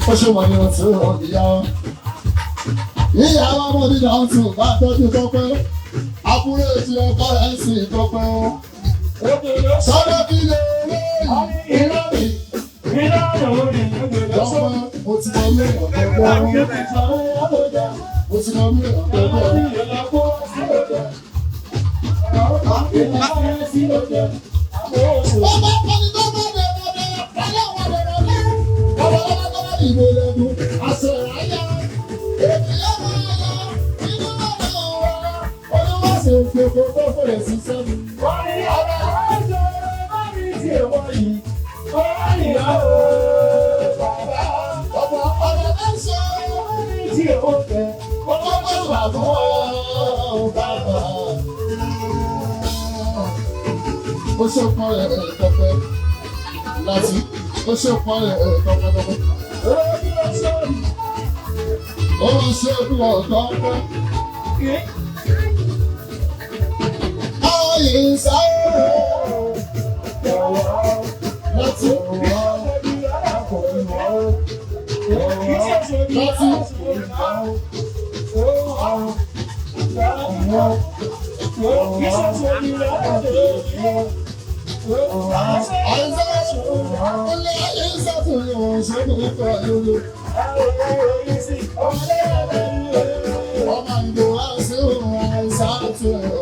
Ó ṣe wọ̀nyí wọn tí ó ìyá wọn. Ìyá wa mọ̀ nínú ọ̀tún bá tọ́jú tọ́pẹ́. Àbúrò ti ọkọ̀ ẹ̀ sì tọ́pẹ́ wọn. Sọ́dọ̀ kí lè rí iná mi. Lọ́pẹ́ mo ti lọ lé ọ̀pẹ́ wọn. Mo ti lọ lé ọ̀pẹ́ wọn. Bàbá pẹ̀lú tó bá dé ọ̀dẹ̀ ọ̀dẹ̀ ọ̀dẹ̀ bàbá lọ́wọ́ tó bá dìbò lẹ́nu àṣẹ àyà èmi yóò máa yọ nínú ọ̀dọ̀ wa olúwa ṣe gbogbo tó fòlè sí sẹ́nu. Wọ́n ní ọ̀rọ̀ ọjọ́ bá mi ti wọ̀ yìí, wọ́n ní ọ̀rọ̀ bàbá. Ọ̀pọ̀ ọ̀dọ̀ ẹ̀ ṣe Tí o fẹ́, wọ́n tó ọjọ́ wà fún ọ bàbá. Ó ṣe pọ́n rẹ̀ tọ́pẹ́ láti ó ṣe pọ́n rẹ̀ tọ́pẹ́. orí ọ̀ṣọ́ Ó ń ṣe fún ọ̀tọ́ pẹ́. yìí. Ayé sáré láti ọmọ ìlú wá sí òun àìsàn tó ẹ̀rọ.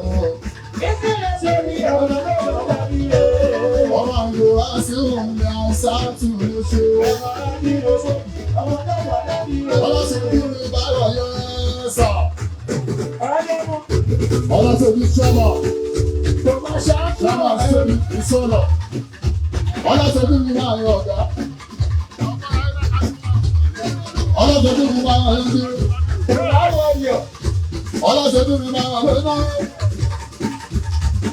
Ọmọ ìlú wá sí òun àìsàn tó ló ṣe. Ọlọ́sẹ̀ bí mi bá rọ̀ yẹn sà. Ọlọ́sẹ̀ bí sọ́mọ̀. Sọ́mọ̀ sẹ́mi ìsọ̀lọ̀. Ọlọ́sẹ̀ bí mi máa yọ ọ̀gá. Ọlọ́sẹ̀ bí mi máa yọ ẹni. Ọlọ́sẹ̀ bí mi máa yọ ẹni.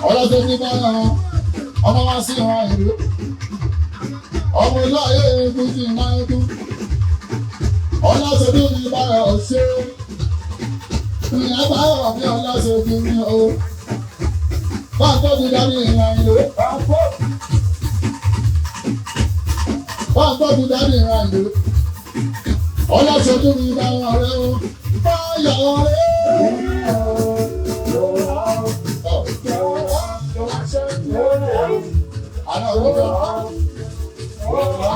Ọlọ́sẹ̀ bí mi máa yọ ọmọ wá sí ìwọ̀n ìlú. Ọmọ ìlú ayé ikú sí ìmọ̀ ikú. Ọlọ́sẹ̀ bí mi máa yọ ṣe. Ìyá bá yọ̀ mí ọlọ́sẹ̀ bí mi o. Wọ́n tó ti darí ìwọ̀n ìlú. Wọ́n tó ti darí ìwọ̀n ìlú. Ọlọ́sẹ̀ bí mi máa yọ rẹ o. Báyọ̀ rẹ. Àná òwúrọ̀.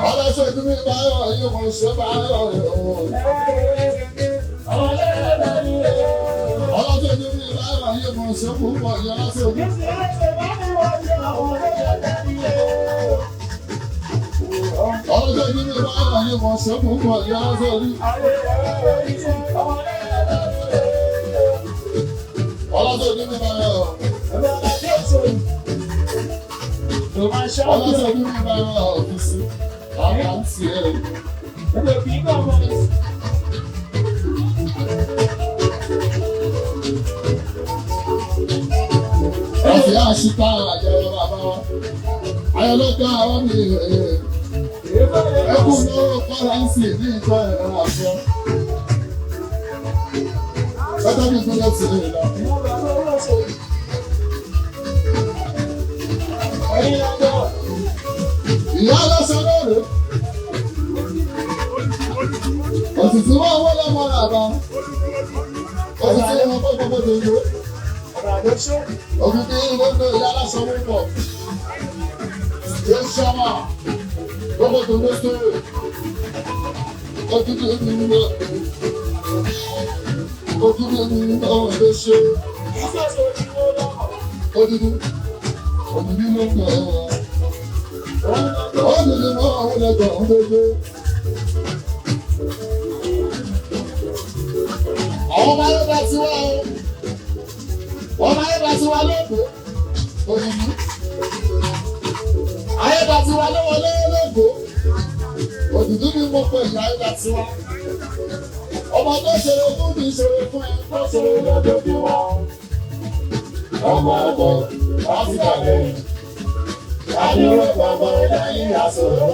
Ọlọ́sẹ̀ bí mi máa yọ yìí mo ṣe máa yọ rẹ o. Ọlọ́sẹ̀ bí mi máa yọ yìí mo ṣe púpọ̀ yọ lọ́sẹ̀ bí. Ọlọ́sẹ̀ bí mi máa yọ yìí mo ṣe púpọ̀ yọ lọ́sẹ̀ bí. Ọlọ́sẹ̀ bí mi máa yọ. Ọlọ́sẹ̀ bí mi máa yọ ọ̀fíìsì. Àkáǹtì ẹ̀. Ọ̀fíà àṣìká àjẹwò bàbá wa. Ayọ̀lọ́gbà àwọn mi ẹkùn lọ́wọ́ kọ́rẹ́ǹsì ní ìjọ ẹ̀rọ àṣọ. Ọjọ́ mi tó lọ sí ìlọ. Ìyá lọ́sọ̀ lóore. Òtítù wọn wọ́n lọ́mọ ràbá. Òtítù wọn kọ́ gbogbo dòdò. Òtítù wọn lọ ìyá lọ́sọ̀ wọ́pọ̀. Yóò ṣọ́mà. Gbogbo dòdò sóòrè. Òtítù mi ń lọ. Òtítù mi ń lọ lè ṣe. Òtítù. Òtítù ló ń lọ. Òtítù náà wọ́n lọ gbọ̀ ọ́n lójú. Ayédatiwa o. Ọmọ Ayédatiwa lóko. Òyìnbó. Ayédatiwa lówọlé lóko. Òdùdú ni mo pè ní Ayédatiwa. Ọmọ tó ṣeré fún mi ṣeré fún ẹ tó ṣeré lójoojúmọ́. Ọmọ ọmọ Áfíríkà lẹ́yìn. Adúró bàbá lẹ́yìn àsọ̀rọ̀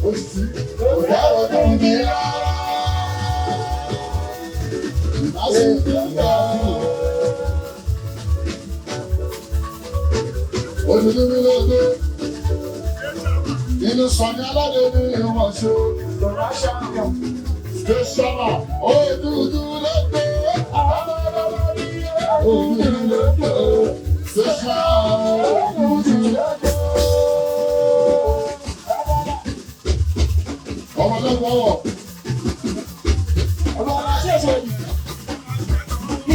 òṣìṣì. Òdà ọdún mi rárá. Ìbáṣe ìgbà. Òdùdú mi lóde. Inú sọ̀ni aládé ní ìwọ̀n ṣe. Lọ́ra ṣàmìyàn. Ṣèṣọ́mà òdùdú lóde. Òdùdú lóde. Ṣèṣọ́mà òdùdú lóde. Ọmọ lọ́wọ́. Ọmọ ọmọ ṣẹ̀ṣẹ̀ yìí.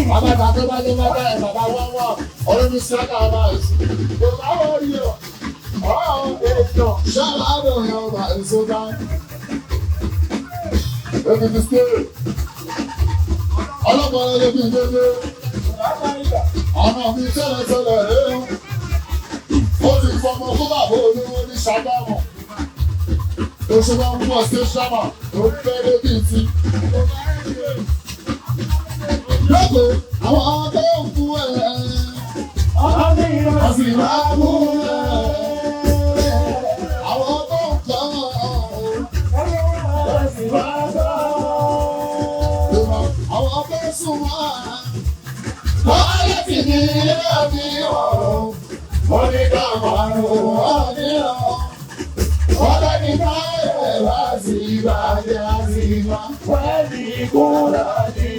Bàbá tó bá lé bàbá ẹ̀ bàbá wọ́n wọ́n. Ọ̀rẹ́ mi sí ọ̀gá ọmọ ẹ̀sìn. Bàbá wọ́n rí ọ̀. Shout out to him about his so time. Look at the spirit. All of our living today. I'm on the tele. Only from a football, only Shabama. Those who want to stay Shama, don't pay the beauty. Look, I want to go away. I see my moon. Wáyé ti ní ẹbí ọ̀rọ̀, mo ní ká máa ń wọ́n ní ọ̀. Wọ́n lẹ́ni báyẹ̀ láti ìbàjẹ́ àti ìmọ̀. Wọ́n ní kúrò ní.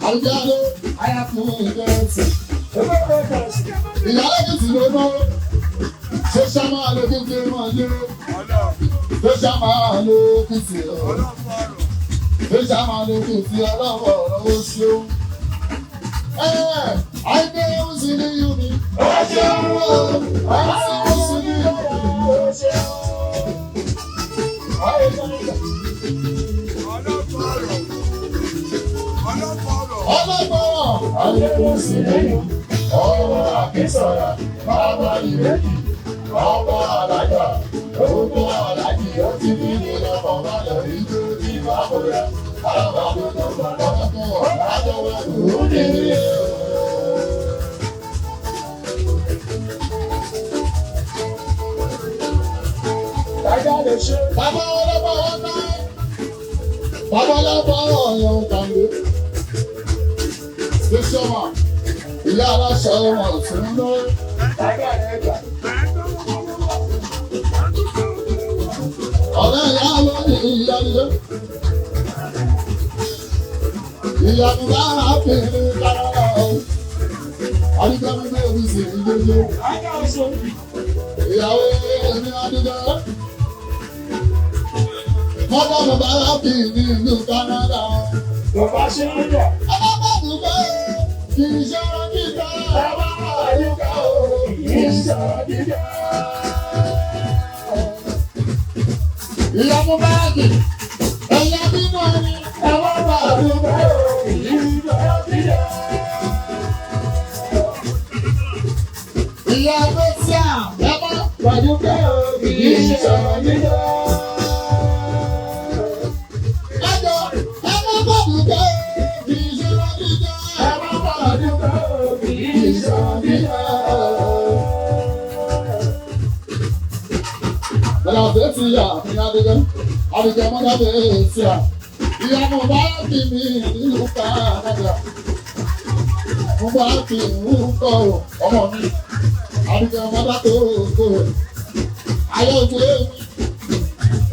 Àlùjáde, àyà fún ìgbẹ́sì. Ìyá lẹ́kìtì ló mọ́. Ṣé sámá lẹ́kìtì máa lé? Ṣé sámá lẹ́kìtì ọ̀rọ̀? Ṣé sámá lẹ́kìtì ọlọ́wọ́ ọ̀rọ̀ ó ṣeun? Àìgbé oṣù ní Yúmi. Ó ṣeun o. Àìsí oṣù ní Yúmi. Ó ṣeun. Ọlọ́gbọ̀rọ̀. Àìgbé oṣù ní Yúmi. Ọ̀rọ̀ àkísọ̀rọ̀. Bàbá ìrètí. Ọkọ̀ àlájà. Orúkọ àlájì. Ó ti ní ìlú ọmọ bàlẹ̀ ìjọ ní ìbáwọ̀rẹ́. Alábàágbé tó gbọ́dọ̀ lọ́kọ̀. Lájọwọ́ ìlú ní ilé. Bàbá ọlọ́pàá wọn náà. Bàbá ọlọ́pàá ọ̀yàn kàndé. Ṣéṣọ́mà, ìyá aláṣọ wọn fún lórí. Ọ̀rẹ́ ìyá ló ní ìyá ilé. Ìyàwó bá rà pèlè kára ọ̀. Àdúgbò mi bẹ́ẹ̀ mi sì ń gbé. Ìyàwó ẹni àdúgbò. Mọ́tò mo bá rà pè ní ìlú Canada. Bàbá ṣe ń yọ̀. Ọmọ bá dùgbò kì í ṣe ọ̀rọ̀ kíkà. Bàbá àyíká o, kì í ṣọ̀rọ̀ kíkà. Ìyàwó bá dì. Ẹ̀yà bínú ẹni. Ẹ̀wọ́n bá àdúgbò o, kì í ṣọ̀rọ̀ kíkà. Ìyàwó tí a yẹ́mọ́. Àdúgbò o, kì í ṣọ̀rọ̀ kíkà. Ẹjọ́ ẹ̀mọ́ bá dùgbò kì í ṣe ọ̀rọ̀ kíkà. Ẹ̀wọ́n bá àdúgbò o, kì í ṣọ̀rọ̀ kíkà. Bẹ́ẹ̀ni ọ̀sẹ̀ ti yà ní Adéjọ́. Adéjọ́ mọ́tò bẹ́ẹ̀ ti yà. Ìyàwó bá kì mí nínú Canada. Mo bá kì í kọ́ ọmọ mi. Adéjọ́ mọ́tò tó kọ́. Ayọ̀ òkúlé mi.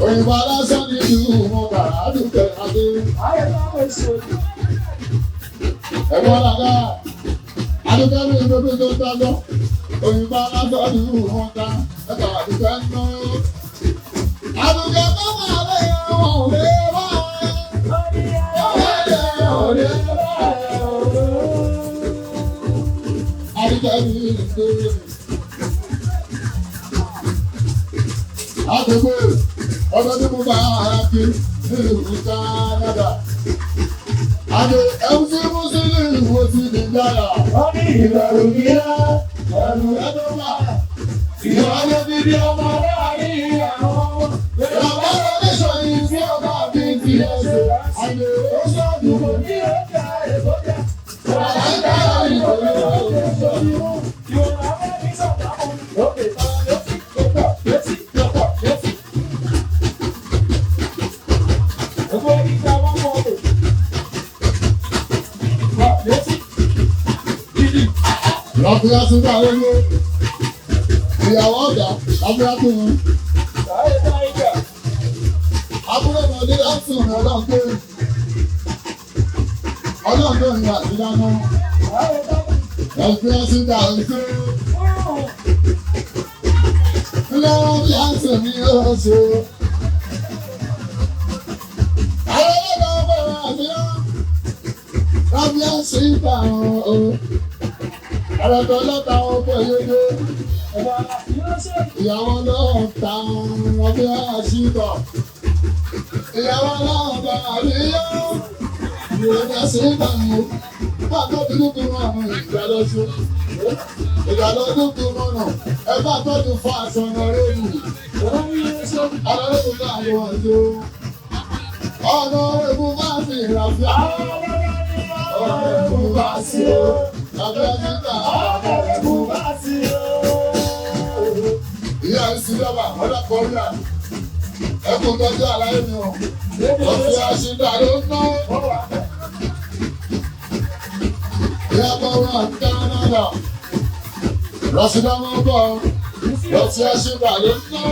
Òyìnbó aláṣọ ní ìlú mọ̀gbà àdúgbò adé. Ayọ̀ láwọn èso. Ẹ̀gbọ́n dàda. Adéjọ́ mi gbogbo tó ń dájọ́. Òyìnbó aláṣọ ní ìlú mọ̀gbà ẹ̀ka àdúgbò ẹ̀ ń ná. Àdúgbò tó wà lẹ́yìn ọ̀hún lé wá. Àgbègbè ọdún tí mo bá kí nílùú Canada. Àdè MC Musili wo ti di dára. Wọ́n ní ìbẹ̀rù kíá, ẹ̀rù Ẹ̀dọ́ máa. ìwà ló fi di ọmọ láàrin àwọn. Ìyàwó oníṣòwò yìí tí ọba mi ti ẹsẹ̀. Àdè Oshodi Kò ní ọjà èkó jẹ́. àlàyé ìwé Ìwọ̀n àwọn ẹni sọ̀tà mọ́. Lókè tán létí, lọ́pọ̀ létí, lọ́pọ̀ létí. Ẹgbẹ́ ìta wọn mọ̀ ọ́. Lọ́pọ̀ létí. Gidi. lọ́kùnrin àtúntà lóyún. Ìyàwó ọ̀gá lọ́kùnrin àtúntà. Táyé táyé jà. Abúlé ọmọdé láti ọ̀nà ọlọ́ọ̀gbé. Ọlọ́ọ̀gbé ni àtìdáná. Táyé táyé. Lọ́kùnrin àtúntà lóyún. Ilé wọn bí àǹtí mi yóò ṣe. Àwọn ọlọ́dọ̀ ọmọ rẹ̀ àtìyá. Lọ́kùnrin àtúntà ọ̀hún. Àrẹ̀tọ̀ lọ́ta ọkọ̀ yéyé. Ẹ̀wà yóò ṣe. Ìyàwó náà ta ọbẹ̀ àṣìkò. Ìyàwó náà ta àríyá. Ìrẹ̀lẹ̀ àṣìkò ni bá tọ́jú dúdú mọ́nà ìgbàlóṣù. Ìgbàlódúdú mọ́nà ẹ bá tọ́jú fún àṣọ̀nà rẹ́rù. Wọ́n ní yóò ṣe. Ọlọ́run náà ló wà tó. Ọ̀nà ẹ̀bù bá sì ràfíà. Ọ̀nà ẹ̀bù bá sí o. Àbẹ̀ àṣìkò. Ẹ̀bù bá sí o. Ìyá ìsìlọ́bà ọlọ́kọ̀ọ́yà. Ẹkùn tọ́jú àlàyé mi o. Ọ̀fẹ́ àṣìdá ló ń ná. Ìyàbọ̀ wà ní Canada. Rọ̀ṣídá máa ń bọ̀. Ọ̀fẹ́ àṣìdá ló ń ná.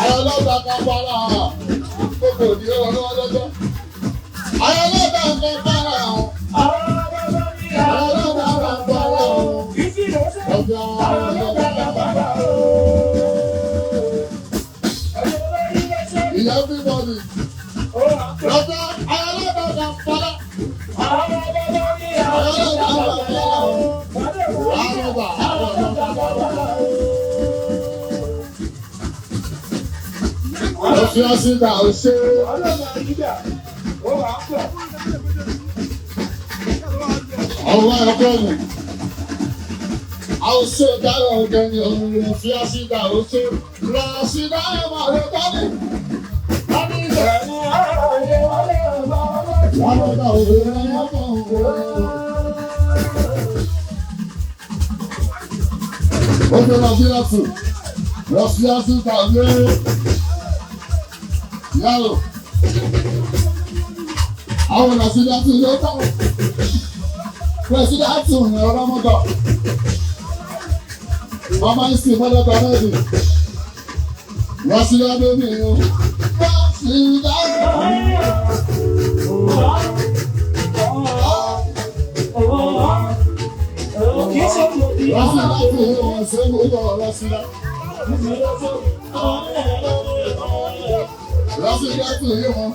Ayọ̀lọ́gbà kan bára. Gbogbo òdì ọlọ́wọ́ lọ́jọ́. Ayọ̀lọ́gbà kan bára. Ayọ̀lọ́gbà kan bára. Ọ̀fẹ́ ayọ̀lọ́gbà kan bára. Ìyá everybody. Lọ́jọ́ ayọ̀lọ́gbà kan bára. Ọ̀fẹ́ àṣìdá ò ṣe. Ọwọ́ ẹ̀kọ́ mi. Àwọn ṣe dára ọ̀gẹ̀ ni ọ̀fẹ́ àṣìdá ò ṣe. Ra àṣìdá ẹ̀ máa rẹ̀ dání. Dání ìbẹ̀rẹ̀ ni ara yẹ wọlé ọ̀gá ọlọ́dún. Àwọn ọ̀gá òwe rẹ̀ yẹ kọ̀ òwe. Ó fẹ́ lọ bí láti. Lọ sí àṣìdá lé. Yàrá. Àwọn àṣìdátù ló tán. Pẹ̀sìdátù ní ọlọ́mọdọ̀. Wọ́n máa ń sìn mọ́lọ́tọ̀ mẹ́bí. Rọ̀ṣídátù mi o. Rọ̀ṣídátù. Rọ̀ṣídátù yìí wọ́n ṣe ń gbọ́ Rọ̀ṣídá. Rọ̀ṣídátù yìí wọ́n.